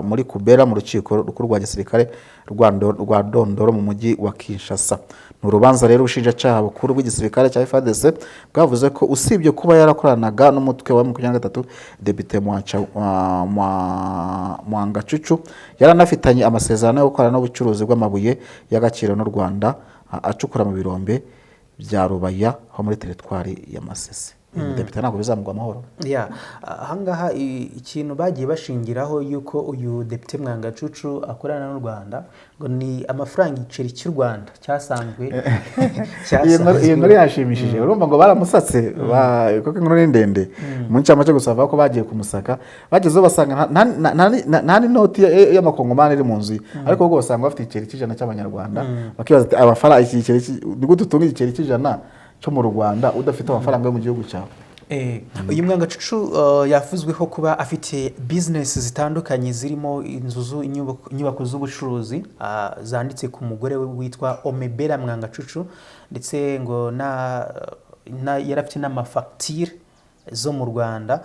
muri Kubera mu rukiko rukuru rwa gisirikare rwa Ndondoro mu mujyi wa Kinshasa. Ni urubanza rero ubushinjacyaha bukuru bw'igisirikare cya FARDC bwavuze ko usibye kuba yarakoranaga n'umutwe wa M23, depite Mwangacucu yaranafitanye amasezerano yo gukorana n'ubucuruzi bw'amabuye y'agaciro n'u Rwanda acukura mu birombe bya Rubaya ho muri teritwari ya Masisi. Depite ntabwo bizamugwa amahoro. Ahangaha ikintu bagiye bashingiraho yuko uyu depite Mwangacucu akorana n'u Rwanda ngo ni amafaranga igiceri cy'u Rwanda cyasanzwe. Iyo nkuru yashimishije, urumva ngo baramusatse kuko inkuru ni ndende. Mu ncamake cyo gusaba ko bagiye kumusaka, bagezeho basanga nta n'inoti y'amakongomani iri mu nzu, ariko ubwo basanga bafite igiceri cy'ijana cy'abanyarwanda. Bakibaza ati amafaranga iki giceri ni gute utunga igiceri cy'ijana cyo mu Rwanda udafite amafaranga yo mu gihugu cyawe. Uyu Mwangacucu yavuzweho kuba afite business zitandukanye zirimo inyubako z'ubucuruzi zanditse ku mugore we witwa Omebera Mwangacucu, ndetse ngo yari afite n'amafagitire zo mu Rwanda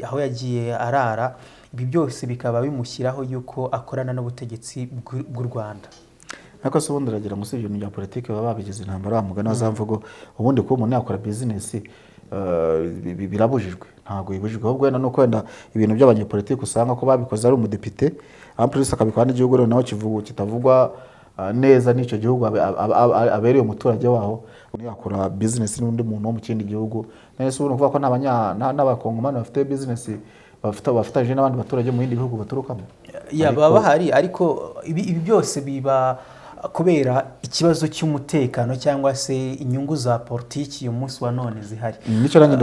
aho yagiye arara. Ibi byose bikaba bimushyiraho yuko akorana n'ubutegetsi bw'u Rwanda. Ariko se ubundi uragira ngo si ibintu bya politiki baba babigize intambara wa mugani wazamvugo, ubundi kuba umuntu yakora business birabujijwe, ntabwo bibujijwe, ahubwo wenda nuko wenda ibintu by'abanyepolitiki usanga ko babikoze ari umudepite ampulisi akabikora n'igihugu rero naho kitavugwa neza n'icyo gihugu abereye umuturage waho, yakora business n'undi muntu wo mu kindi gihugu. Nese ubu nukuvuga ko n'abakongomani bafite business bafatanyije n'abandi baturage mu bindi bihugu baturukamo. Baba bahari, ariko ibi byose biba kubera ikibazo cy'umutekano cyangwa se inyungu za politiki uyu munsi wa none zihari.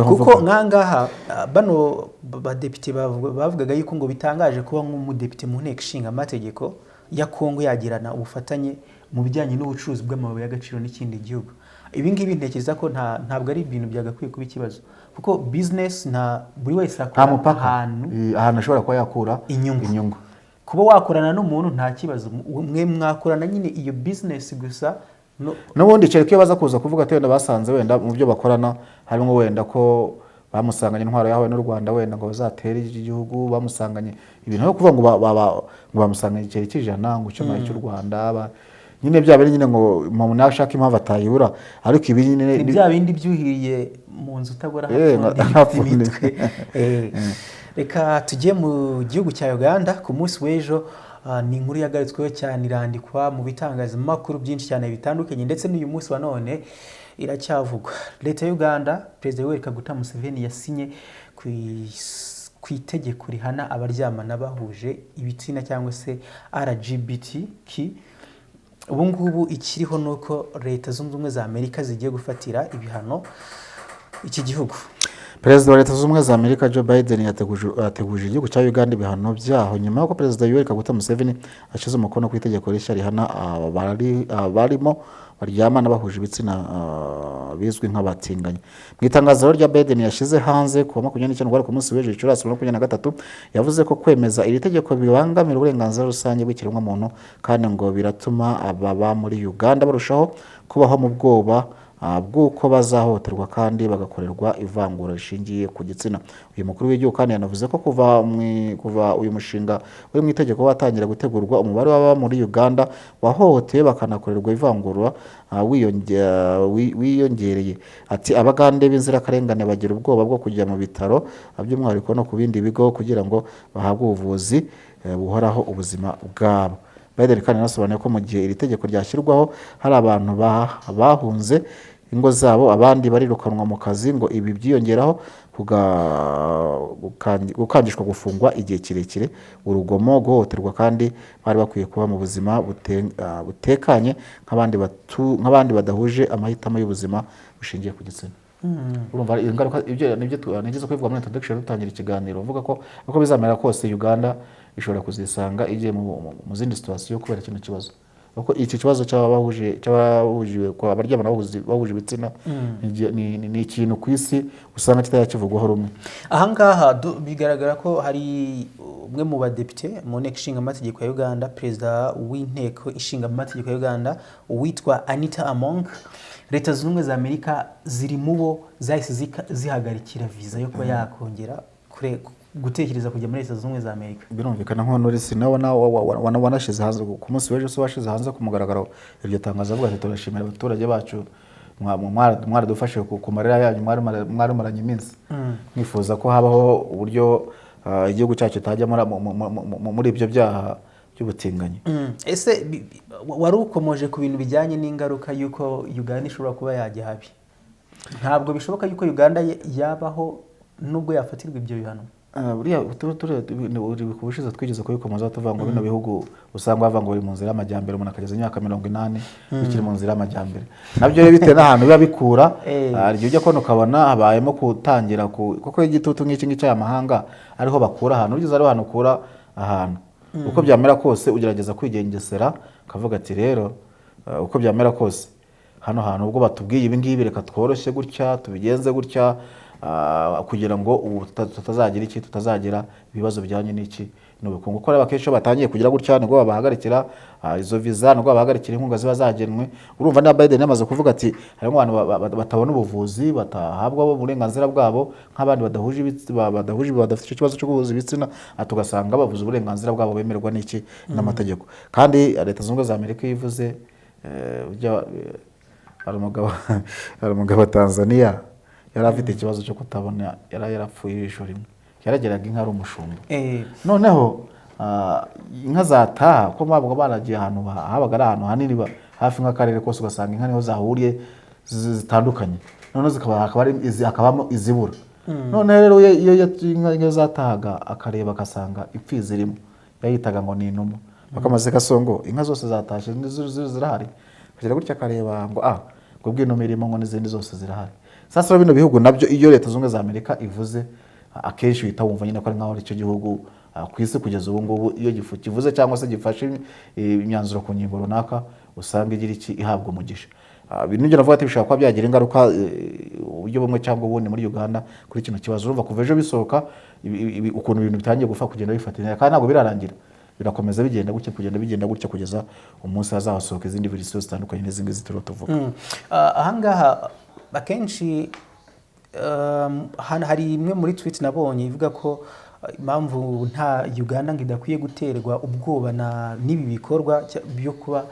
Kuko nkangaha bano badepite bavugaga yuko ngo bitangaje kuba nk'umudepite mu nteko ishinga amategeko ya Kongo yagirana ubufatanye mu bijyanye n'ubucuruzi bw'amabuye y'agaciro n'ikindi gihugu. Ibi ngibi ntekereza ko ntabwo ari ibintu byagakwiye kuba ikibazo, kuko business buri wese akora ahantu ashobora kuba yakura inyungu. Kuba wakorana n'umuntu nta kibazo, mwe mwakorana nyine iyo business gusa. N'ubundi kereka iyo baza kuza kuvuga ati wenda basanze wenda mu byo bakorana harimo wenda ko bamusanganye intwaro yawe n'u Rwanda, wenda ngo bazatere igihugu, bamusanganye ibintu no kuvuga ngo bamusanganye igiceri cy'ijana ngo cyuma cy'u Rwanda, nyine bya bindi nyine ngo umuntu ashaka impamvu atayibura, ariko ibi nyine ni bya bindi byuhiriye mu nzu utagora hafundi imitwe. Reka tujye mu gihugu cya Uganda. Ku munsi w'ejo ni inkuru yagaritsweho cyane, irandikwa mu bitangazamakuru byinshi cyane bitandukanye, ndetse n'uyu munsi wa none iracyavugwa. Leta ya Uganda, Perezida Yoweri Kaguta Museveni yasinye ku itegeko rihana abaryamana bahuje ibitsina cyangwa se LGBTQ. Ubu ngubu ikiriho nuko Leta Zunze Ubumwe za Amerika zigiye gufatira ibihano iki gihugu. Perezida wa Leta Zunze Ubumwe za Amerika Joe Biden yateguje igihugu cya Uganda ibihano byaho nyuma y'uko Perezida Yoweri Kaguta Museveni ashyize umukono ku itegeko rishya rihana abarimo baryamana bahuje ibitsina bizwi nk'abatinganyi. Mu itangazo rya Biden yashyize hanze ku 29 ku munsi w'ejo Gicurasi 2023 yavuze ko kwemeza iri tegeko bibangamira uburenganzira rusange bw'ikiremwamuntu, kandi ngo biratuma ababa muri Uganda barushaho kubaho mu bwoba bw'uko bazahohoterwa kandi bagakorerwa ivangura rishingiye ku gitsina. Uyu mukuru w'igihugu kandi yanavuze ko kuva uyu mushinga uri mu itegeko watangira gutegurwa, umubare w'ababa muri Uganda wahohotewe bakanakorerwa ivangura wiyongereye. Ati abagande b'inzirakarengane bagira ubwoba bwo kujya mu bitaro by'umwihariko no ku bindi bigo kugira ngo bahabwe ubuvuzi buhoraho ubuzima bwabo. Biden kandi yanasobanuye ko mu gihe iri tegeko ryashyirwaho hari abantu bahunze ingo zabo, abandi barirukanwa mu kazi, ngo ibi byiyongeraho gukangishwa gufungwa igihe kirekire, urugomo, guhohoterwa, kandi bari bakwiye kuba mu buzima butekanye nk'abandi badahuje amahitamo y'ubuzima bushingiye ku gitsina. Urumva ingaruka ibyo nigeze kubivuga muri introduction dutangira ikiganiro, uvuga ko uko bizamera kose Uganda ishobora kuzisanga igiye mu zindi situation kubera kino kibazo. Uko iki kibazo cy'abahuje kwa baryamana bahuje ibitsina ni ikintu ku isi usanga kitayakivugwaho rumwe. Ahangaha bigaragara ko hari umwe mu badepite mu nteko ishinga amategeko ya Uganda, perezida w'inteko ishinga amategeko ya Uganda witwa Anita Among. Leta Zunze Ubumwe za Amerika ziri mu bo zahise zihagarikira visa yo kuba yakongera gutekereza kujya muri Leta Zunze Ubumwe za Amerika. Birumvikana nko Norris nawe wanashize hanze ku munsi w'ejo se washize hanze ku mugaragaro iryo tangazo avuga ati turashimira abaturage bacu mwaradufashe ku marira yanyu mwarumaranye iminsi. Mwifuza ko habaho uburyo igihugu cyacu tajya muri ibyo byaha by'ubutinganyi. Ese wari ukomoje ku bintu bijyanye n'ingaruka y'uko Uganda ishobora kuba yajya habi. Ntabwo bishoboka y'uko Uganda yabaho nubwo yafatirwa ibyo bihano. Buriya ubushize twigeze kubikomoza tuvuga ngo bino bihugu usanga bavuga ngo biri mu nzira y'amajyambere, umuntu akageza imyaka 80 bikiri mu nzira y'amajyambere. Nabyo rero bitewe n'ahantu biba bikura, igihe ujya kubona ukabona habayemo kutangira kuko igitutu nk'iki cy'amahanga ariho bakura ahantu, ugeze ari ahantu ukura ahantu. Uko byamera kose ugerageza kwigengesera ukavuga ati rero uko byamera kose hano hantu ubwo batubwiye ibi ngibi reka tworoshye gutya tubigenze gutya kugira ngo ubu tutazagira ibibazo bijyanye n'iki n'ubukungu kuko akenshi iyo batangiye kugira gutya nibwo babahagarikira izo visa nibwo babahagarikira inkunga ziba zagenwe urumva niba Biden yamaze kuvuga ati harimo abantu batabona ubuvuzi batahabwa uburenganzira bwabo nk'abandi badafite icyo kibazo cyo guhuza ibitsina tugasanga bavuze uburenganzira bwabo bemerwa n'iki n'amategeko kandi leta zunze ubumwe za Amerika yivuze hari umugabo wa Tanzania yari afite ikibazo cyo kutabona yarapfuye ijisho rimwe yarageraga inka ari umushumba noneho inka zataha ko babaga baragiye ahantu habaga ari ahantu hanini hafi nk'akarere kose ugasanga inka niho zahuriye zitandukanye noneho hakabamo izibura noneho rero iyo inka zatahaga akareba agasanga impfizi irimo yayitaga ngo ni inuma bakamaze gasongo inka zose zatashe zirahari kugira gutya akareba ngo ngo bw'inuma irimo ngo n'izindi zose zirahari sasa bino bihugu nabyo iyo leta zunze za Amerika ivuze akenshi uhita wumva nyine ko ari nkaho icyo gihugu ku isi kugeza ubu ngubu iyo kivuze cyangwa se gifashe imyanzuro ku ngingo runaka usanga igira iki ihabwa umugisha ibintu navuga ati bishobora kuba byagira ingaruka uburyo bumwe cyangwa ubundi muri Uganda kuri kino kibazo urumva kuva ejo bisohoka ukuntu ibintu bitangiye gufa kugenda bifatanya kandi ntabwo birarangira birakomeza bigenda gutya kugeza umunsi hazasohoka izindi verisiyo zitandukanye n'izindi zitiro tuvuga ahangaha akenshi hari imwe muri tweet nabonye ivuga ko impamvu nta Uganda ngo idakwiye guterwa ubwoba n'ibi bikorwa byo kuba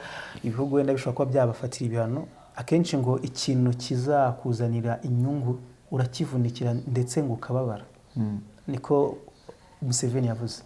ibihugu wenda bishobora kuba byabafatira ibihano akenshi ngo ikintu kizakuzanira inyungu urakivunikira ndetse ngo ukababara niko Museveni yavuze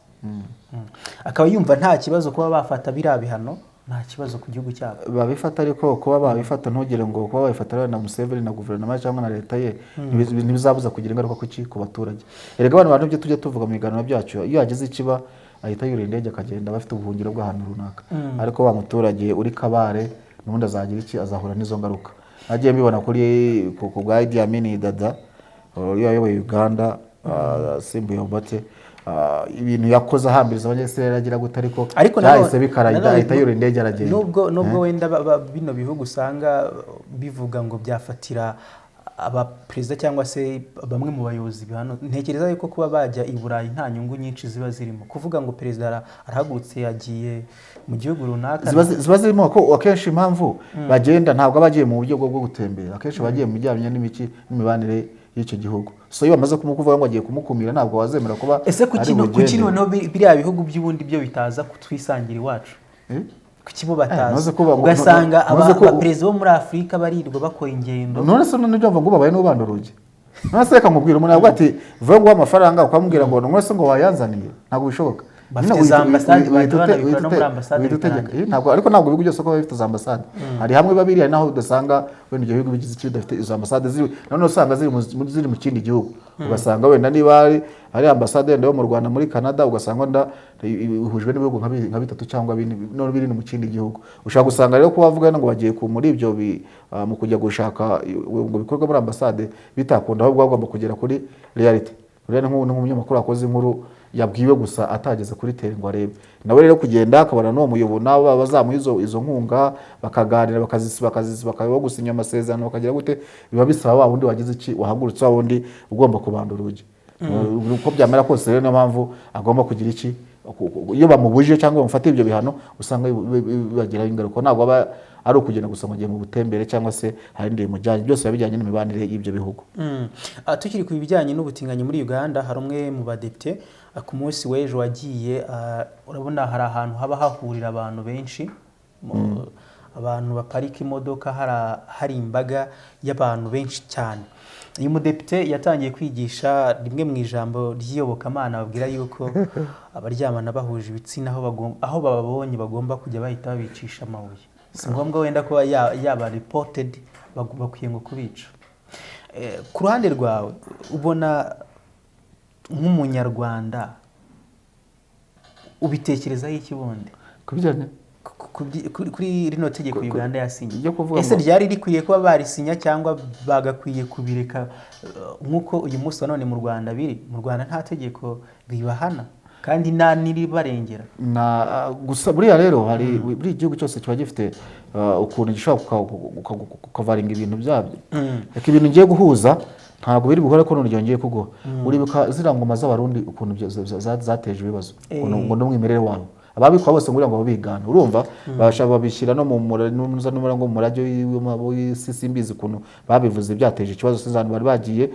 akaba yumva nta kibazo kuba bafata biriya bihano nta kibazo ku gihugu cyabo babifata ariko kuba babifata ntugire ngo kuba babifata na Museveni na guverinoma cyangwa na leta ye ntibizabuza kugira ingaruka ku baturage erega abantu byo tujya tuvuga mu biganiro byacu iyo yagize ikiba ahita yurira indege akagenda bafite ubuhungiro bw'ahantu runaka ariko wa muturage uri Kabare n'ubundi azagira iki azahura n'izo ngaruka nagiye mbibona kuri ku bwa Idi Amin Dada yayoboye Uganda Simba Obote ibintu yakoze ahambiriza abanyesirayeli agira gute ariko yahise bikarahita ahita yura indege aragenda nubwo wenda bino bihugu usanga bivuga ngo byafatira abaperezida cyangwa se bamwe mu bayobozi bihano ntekereza yuko kuba bajya i Burayi nta nyungu nyinshi ziba zirimo kuvuga ngo perezida arahagurutse yagiye mu gihugu runaka ziba zirimo ko akenshi impamvu bagenda ntabwo abagiye mu buryo bwo gutembera akenshi bagiye mu bijyanye n'imibanire y'icyo gihugu so iyo bamaze kumukuvuga ngo agiye kumukumira ntabwo wazemera kuba ese kuki noneho biriya bihugu by'ubundi byo bitaza kutwisangira iwacu kuki bo bataza ugasanga abaperezida bo muri Afurika barirwa bakora ingendo none se n'ibyo ngo babaye n'ubanda urugi none se reka nkubwira umuntu yavuga ati vuga ngo amafaranga ukamubwira ngo none se ngo wayanzaniye ntabwo bishoboka bafite za ambasade bahita no muri ambasade ariko ntabwo ibihugu byose ko bifite za ambasade hari hamwe babiri hari naho udasanga wenda ibyo bihugu bigize icyo bidafite izo ambasade none usanga ziri mu kindi gihugu ugasanga wenda niba ari ambasade yo mu Rwanda muri Canada ugasanga wenda ihujwe n'ibihugu nka bitatu cyangwa none biri mu kindi gihugu ushaka gusanga rero ko bavuga ngo bagiye muri ibyo mu kujya gushaka ngo bikorwa muri ambasade bitakunda ahubwo bagomba kugera kuri reality rero nk'umunyamakuru akoze inkuru yabwiwe gusa atageze kuri tere ngo arebe nawe rero kugenda akabona n'uwo muyobozi nabo bazamuha izo nkunga bakaganira bakaba gusinya amasezerano bakagira gute biba bisaba wa wundi wagize iki wahagurutse wa wundi ugomba kubanda urugi uko byamera kose rero niyo mpamvu agomba kugira iki iyo bamubujije cyangwa bamufatira ibyo bihano usanga bibagiraho ingaruka ntabwo aba ari ukugenda gusa mu gihe mu butembere cyangwa se hari indi mujyanye byose biba bijyanye n'imibanire y'ibyo bihugu tukiri ku bijyanye n'ubutinganyi muri Uganda hari umwe mu badepite ku munsi w'ejo wagiye urabona hari ahantu haba hahurira abantu benshi abantu baparika imodoka hari imbaga y'abantu benshi cyane uyu mudepite yatangiye kwigisha rimwe mu ijambo ry'iyobokamana babwira yuko abaryamana bahuje ibitsina aho bababonye bagomba kujya bahita babicisha amabuye si ngombwa wenda kuba yaba reported bakwiye ngo kubica ku ruhande rwawe ubona nk'umunyarwanda ubitekerezaho iki bundi kubijyanye kuri rino tegeko Uganda yasinye ese ryari rikwiye kuba barisinya cyangwa bagakwiye kubireka nk'uko uyu munsi wa none mu Rwanda biri mu Rwanda nta tegeko ribahana kandi nta n'iribarengera. Gusa buriya rero hari buri gihugu cyose kiba gifite ukuntu gishobora kukavaringa ibintu byabyo. Reka ibintu ngiye guhuza ntabwo biri buhore ko none ngiye kuguha. Uribuka ziriya ngoma z'abarundi ukuntu zateje ibibazo ngo n'umwimerere wabo ababikora bose ngo babigana urumva babishyira no mu murage w'isi simbizi ukuntu babivuze byateje ikibazo sinzantu bari bagiye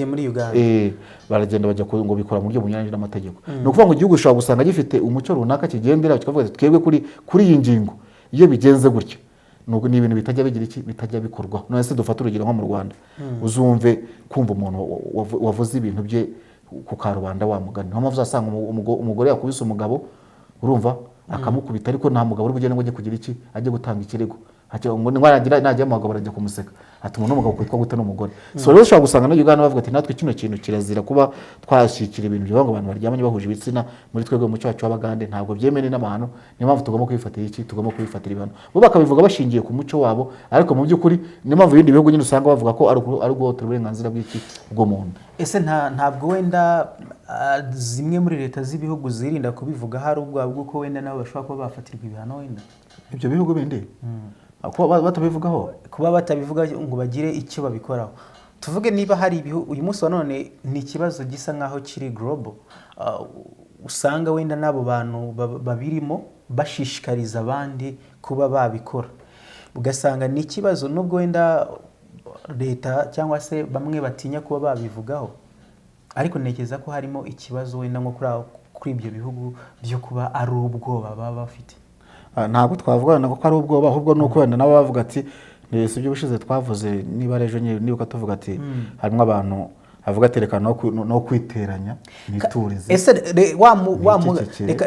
muri Uganda baragenda bajya ngo bikora mu buryo bunyuranyije n'amategeko. Ni ukuvuga ngo igihugu ushobora gusanga gifite umucyo runaka kigendera kikavuga ati twebwe kuri iyi ngingo iyo bigenze gutya ni ibintu bitajya bikorwa. None se dufata urugero nko mu Rwanda uzumve kumva umuntu wavuze ibintu bye ku karubanda wamugana niyo mpamvu uzasanga umugore yakubise umugabo urumva akamukubita ariko nta mugabo uri bugende ngo ajye kugira iki ajye gutanga ikirego najya mu bagabo barajya kumuseka ati umuntu n'umugabo kwitwa gute n'umugore. So rero ushobora gusanga no Uganda bavuga ati natwe kino kintu kirazira kuba twashyikira ibintu byo ngo abantu baryamanye bahuje ibitsina muri twebwe mu cyacu w'Abagande ntabwo byemewe n'amahano. Niyo mpamvu tugomba kwifatira iki tugomba kwifatira ibano bo bakabivuga bashingiye ku muco wabo ariko mu by'ukuri niyo mpamvu ibindi bihugu nyine usanga bavuga ko ari guhotera uburenganzira bw'iki bw'umuntu. Ese ntabwo wenda zimwe muri leta z'ibihugu zirinda kubivuga hari ubwabo bw'uko wenda nabo bashobora kuba bafatirwa ibihano wenda ibyo bihugu bindi kuba batabivugaho kuba batabivuga ngo bagire icyo babikoraho. Tuvuge niba hari uyu munsi wa none ni ikibazo gisa nkaho kiri global usanga wenda n'abo bantu babirimo bashishikariza abandi kuba babikora ugasanga ni ikibazo nubwo wenda leta cyangwa se bamwe batinya kuba babivugaho ariko ntekereza ko harimo ikibazo wenda nko kuri ibyo bihugu byo kuba ari ubwoba baba bafite. Ntabwo twavuga ko ari ubwoba ahubwo nuko wenda nabo bavuga ati si ibyo bushize twavuze niba rejo nibuka tuvuga ati harimo abantu avuga ati reka no kwiteranya niturize. Ese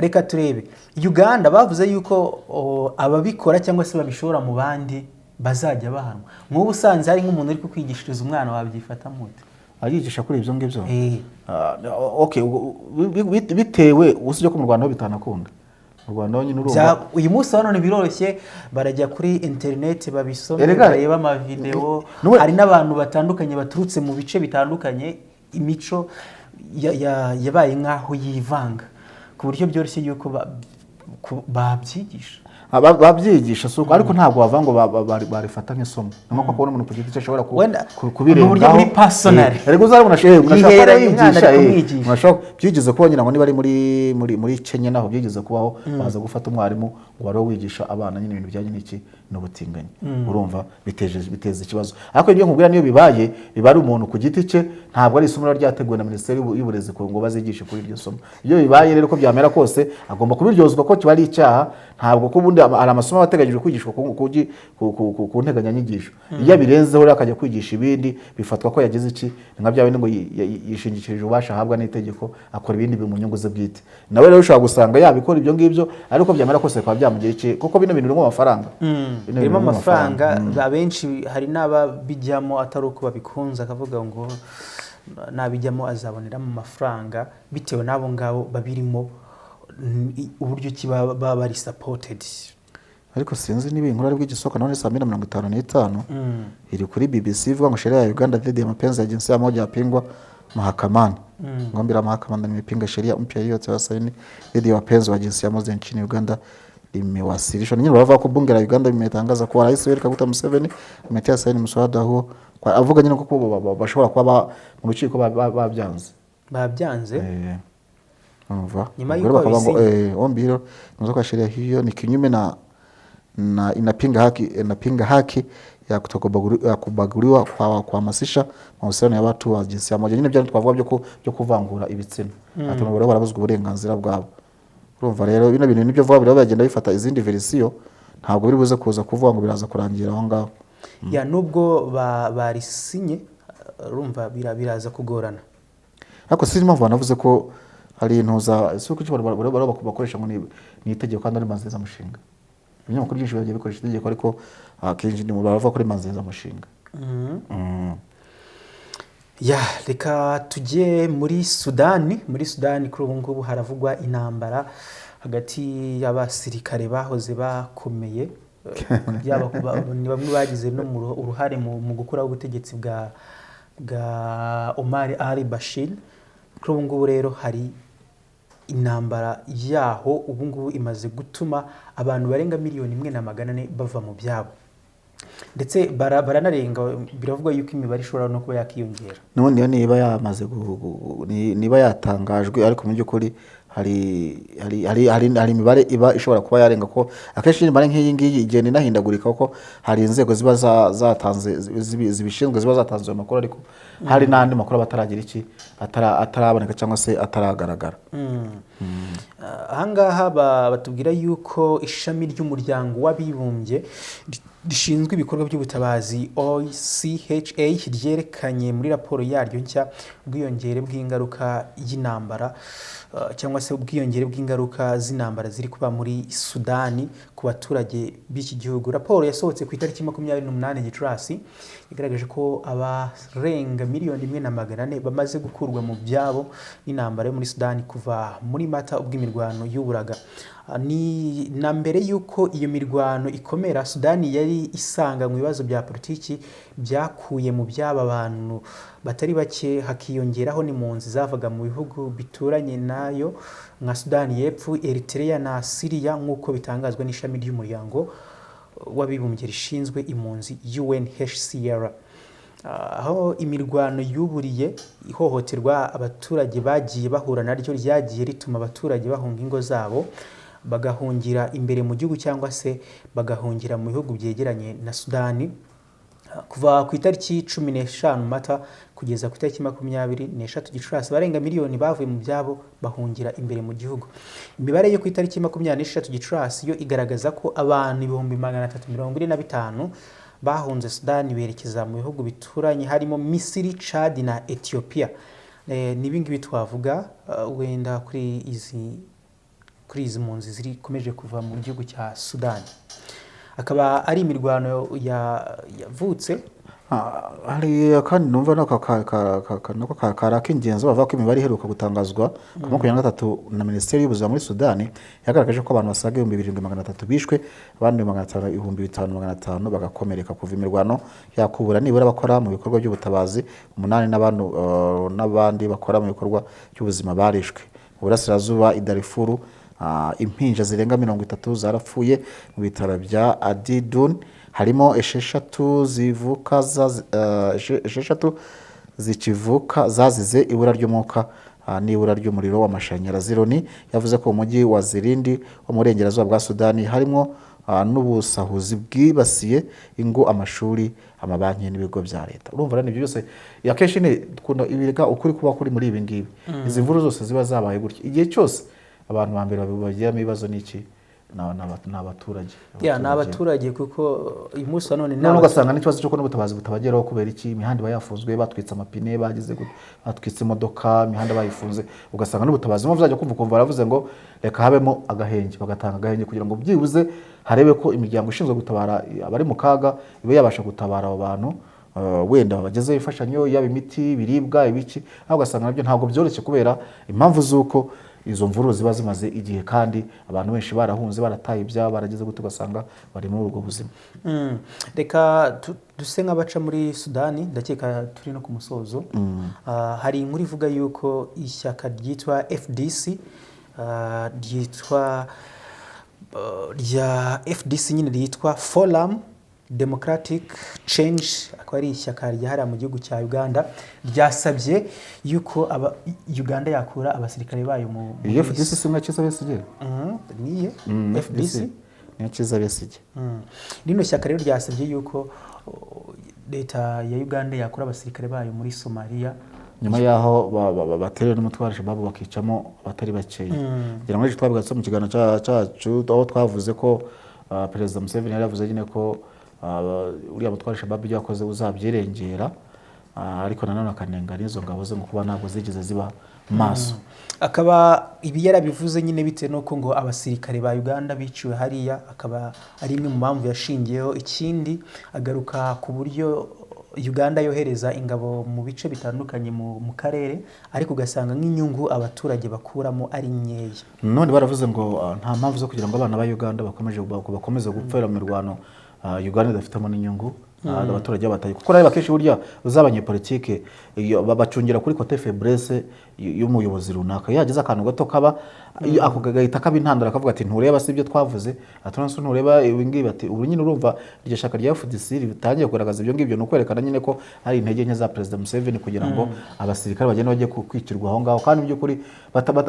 reka turebe Uganda bavuze yuko ababikora cyangwa se babishora mu bandi bazajya bahanwa. Nk'ubu usanze hari nk'umuntu uri kukwigishiriza umwana wabyifata mute ayigisha kuri ibyo ngibyo okay bitewe usibye ko mu Rwanda ho bitanakunda mu Rwanda nyine urumva uyu munsi none biroroshye barajya kuri internet babisome bareba ama video hari n'abantu batandukanye baturutse mu bice bitandukanye imico yabaye nkaho yivanga ku buryo byoroshye yuko babyigisha babyigisha suko ariko ntabwo bava ngo barifata nk'isomo nko kubona umuntu ku giti cye ashobora kubirengaho mu buryo buri personal rego uzarabona unashaka byigeze kuba nyina ngo niba ari muri Kenya naho byigeze kubaho baza gufata umwarimu ngo bari wigisha abana nyine ibintu bijyanye n'iki n'ubutinganyi urumva biteza ikibazo. Ariko ibyo nkubwira niyo bibaye biba ari umuntu ku giti cye ntabwo ari isomo ryateguwe na Minisiteri y'Uburezi ngo bazigishe kuri iryo somo. Iyo bibaye rero ko byamera kose agomba kubiryozwa ko kiba ari icyaha ntabwo ko ubundi hari amasomo ateganyijwe kwigishwa ku nteganyanyigisho iyo birenzeho rero akajya kwigisha ibindi bifatwa ko yagize iki nka bya bindi ngo yishingikirije ubasha ahabwa n'itegeko akora ibindi mu nyungu ze bwite. Nawe rero ushobora gusanga yabikora ibyo ngibyo ariko byamera kose kwa byamugira iki kuko bino bintu birimo amafaranga birimo amafaranga abenshi hari n'ababijyamo atari uko babikunze akavuga ngo nabijyamo azaboneramo amafaranga bitewe n'abo ngabo babirimo uburyo kiba bari supported. Ariko sinzi niba inkuru ari bw'igisoko none saa 2:55 iri kuri BBC ivuga ngo sheria ya Uganda dhidi ya mapenzi ya jinsia moja yapingwa mahakamani. Ngombe la mahakama imepinga sheria mpya yote wasaini dhidi ya wapenzi wa jinsia moja nchini Uganda imewasilishwa. Nyinyi bava ko bunge la Uganda imetangaza kuwa Rais Yoweri Kaguta Museveni ametia saini mswada huo kwa avuga nyine ko bashobora kuba mu rukiko babyanze nyuma y'uko ombi hilo kwa sheria hiyo ni kinyume na inapinga haki ya kubaguliwa kwa kuhamasisha mahusiano ya watu wa jinsia moja. Nyine byo twavuga byo kuvangura ibitsina ati mu barabuzwa uburenganzira bwabo. Urumva rero bino bintu nibyo vuba birabagenda bifata izindi verisiyo ntabwo biri buze kuza kuvuga ngo biraza kurangira aho ngaho ya nubwo barisinye urumva biraza kugorana. Ariko sinzi impamvu banavuze ko hari intuza isuko cyo bakoresha ngo ni itegeko kandi ari manzeza mushinga. Ibinyamakuru byinshi bagiye bikoresha itegeko ariko akenshi ni baravuga ko ari manzeza mushinga. Ya reka tujye muri Sudani kuri ubu ngubu haravugwa intambara hagati y'abasirikare bahoze bakomeye ni bamwe bagize no uruhare mu gukuraho ubutegetsi bwa Omar al-Bashir. Kuri ubu ngubu rero hari intambara yaho ubu ngubu imaze gutuma abantu barenga 1,400,000 bava mu byabo, ndetse baranarenga, biravugwa yuko imibare ishobora no kuba yakiyongera. Nubundi niba yamaze niba yatangajwe, ariko mu by'ukuri hari imibare iba ishobora kuba yarenga, ko akenshi imibare nk'iyi ngiyi igenda inahindagurika, kuko hari inzego ziba zatanze zibishinzwe ziba zatanze ayo makuru, ariko hari n'andi makuru bataragira iki ataraboneka cyangwa se ataragaragara. Ahangaha batubwira yuko ishami ry'umuryango w'abibumbye rishinzwe ibikorwa by'ubutabazi OCHA ryerekanye muri raporo yaryo nshya ubwiyongere bw'ingaruka y'intambara cyangwa se ubwiyongere bw'ingaruka z'intambara ziri kuba muri Sudani ku baturage b'iki gihugu. Raporo yasohotse ku itariki 28 Gicurasi igaragaje ko abarenga 1,400,000 bamaze gukurwa mu byabo n'intambara yo muri Sudani kuva muri Mata ubwo imirwano y'uburaga. Ni na mbere yuko iyo mirwano ikomera, Sudani yari isanga mu bibazo bya politiki byakuye mu byaba abantu batari bake, hakiyongeraho n'impunzi zavaga mu bihugu bituranye nayo nka Sudani y'Epfo, Eritrea na Syria, nk'uko bitangazwa n'ishami ry'umuryango w'abibumbye rishinzwe impunzi UNHCR. Aho imirwano yuburiye ihohoterwa abaturage bagiye bahura naryo ryagiye rituma abaturage bahunga ingo zabo bagahungira imbere mu gihugu cyangwa se bagahungira mu bihugu byegeranye na Sudani. Kuva ku itariki 15 Mata kugeza ku itariki 23 Gicurasi barenga miliyoni bavuye mu byabo bahungira imbere mu gihugu. Imibare yo ku itariki 23 Gicurasi yo igaragaza ko abantu 345 bahunze Sudani berekeza mu bihugu bituranye harimo Misiri, Chad na Ethiopia. Nibingibi twavuga wenda kuri izi mpunzi zikomeje kuva mu gihugu cya Sudani. Akaba ari imirwano yavutse. Hari kandi numva nako karakingenzo bavuga ko imibare iheruka gutangazwa ku 23 na Minisiteri y'Ubuzima muri Sudani yagaragaje ko abantu basaga 7,300 bishwe, abandi 5,500 bagakomereka kuva imirwano yakubura nibura bakora mu bikorwa by'ubutabazi 8 n'abandi bakora mu bikorwa by'ubuzima barishwe. Uburasirazuba i Darfur impinja zirenga 30 zarapfuye mu bitaro bya Adidun, harimo 6 zikivuka zazize ibura ry'umwuka n'ibura ry'umuriro w'amashanyarazi. Loni yavuze ko umujyi wa Zirindi wo mu burengerazuba bwa Sudani harimo n'ubusahuzi bwibasiye ingo, amashuri, amabanki n'ibigo bya leta. Urumva rero ibyo byose yakenshi ne ibiga ukuri kuba kuri muri ibi ngibi, izi mvuru zose ziba zabaye gutya igihe cyose abantu bambere bagiramo ibibazo n'iki n'abaturage. N'abaturage kuko uyu munsi none ugasanga n'ikibazo cyo kubona ubutabazi butabageraho kubera iki imihanda bayafunzwe, batwitse amapine, bagize batwitse imodoka, imihanda bayifunze, ugasanga n'ubutabazi mo bizajya kumva baravuze ngo reka habemo agahenge, bagatanga agahenge kugira ngo byibuze harebe ko imiryango ishinzwe gutabara abari mu kaga ibe yabasha gutabara abo bantu, wenda bagezeho imfashanyo yaba imiti, biribwa, ibiki. Aho ugasanga nabyo ntabwo byoroshye kubera impamvu z'uko izo mvuru ziba zimaze igihe kandi abantu benshi barahunze, barataye ibyabo, barageze gute ugasanga bari muri ubwo buzima. Reka duse nk'abaca muri Sudani, ndakeka turi no ku musozo. Hari inkuru ivuga yuko ishyaka ryitwa FDC nyine ryitwa Forum Democratic Change, akaba ari ishyaka ryahara mu gihugu cya Uganda, ryasabye yuko Uganda yakura abasirikare bayo mu FDC. Simwe cyiza besige niye FDC ni cyiza besige. Rino shyaka rero ryasabye yuko leta ya Uganda yakura abasirikare bayo muri Somalia, nyuma yaho baterewe n'umutwe wa Al-Shabaab bakicamo abatari bakeya. Ngira ngo twabigatse mu kiganiro cyacu aho twavuze ko Perezida Museveni yari yavuze nyine ko uriya mutwe wa Al-Shabaab yakoze uzabyirengera, ariko nanone akanenga n'izo ngabo ze ngo kuba ntabwo zigeze ziba maso. Akaba ibi yarabivuze nyine bitewe nuko ngo abasirikare ba Uganda biciwe hariya, akaba ari imwe mu mpamvu yashingiyeho. Ikindi agaruka ku buryo Uganda yohereza ingabo mu bice bitandukanye mu karere, ariko ugasanga nk'inyungu abaturage bakuramo ari nkeya. None baravuze ngo nta mpamvu zo kugira ngo abana ba Uganda bakomeze gupfira mu mirwano Uganda idafitemo n'inyungu abaturage bataye, kuko rero bakeshi burya uzabanye politike babacungira kuri côté faiblesse y'umuyobozi runaka iyo hagize akantu gato kaba ako gahita kaba intandaro akavuga ati ntureba si ibyo twavuze atonse ntureba ibi ngibi ati ubu nyine urumva iryo shaka rya FDC ritangiye kugaragaza ibyo ngibyo no kwerekana nyine ko ari intege nke za President Museveni kugira ngo abasirikare bagende bajye kwikirwa aho ngaho kandi by'ukuri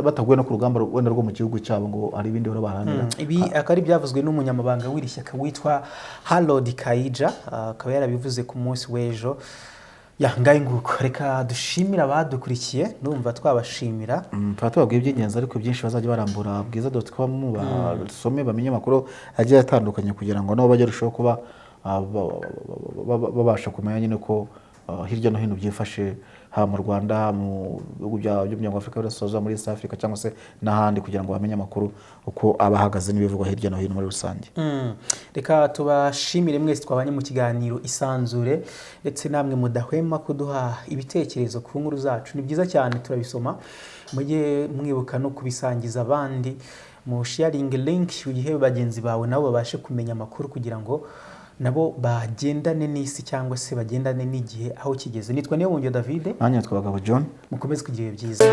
bataguye no ku rugamba wenda rwo mu gihugu cyabo ngo ari ibindi baro baharanira. Ibi akari byavuzwe n'umunyamabanga w'iri shyaka witwa Harold Kaija akaba yarabivuze ku munsi w'ejo. Ngaye nguko reka dushimira abadukurikiye ndumva twabashimira twababwiye iby'ingenzi ariko byinshi bazajya barambura bwiza.com basome bamenye amakuru agiye atandukanye kugira ngo nabo bajye rushaho kuba babasha kumenya nyine ko hirya no hino byifashe haba mu Rwanda mu bihugu by'umuryango w'Afurika y'Iburasirazuba muri East Africa cyangwa se n'ahandi kugira ngo bamenye amakuru uko abahagaze n'ibivugwa hirya no hino muri rusange. Reka tubashimire mwese twabanye mu kiganiro Isanzure ndetse namwe mudahwema kuduha ibitekerezo ku nkuru zacu ni byiza cyane turabisoma mujye mwibuka no kubisangiza abandi mu sharing link ugihe bagenzi bawe nabo babashe kumenya amakuru kugira ngo nabo bagendane n'isi cyangwa se bagendane n'igihe aho kigeze. Nitwa Niyomwungere David nanjye twabagabo John mukomeze kugira byiza.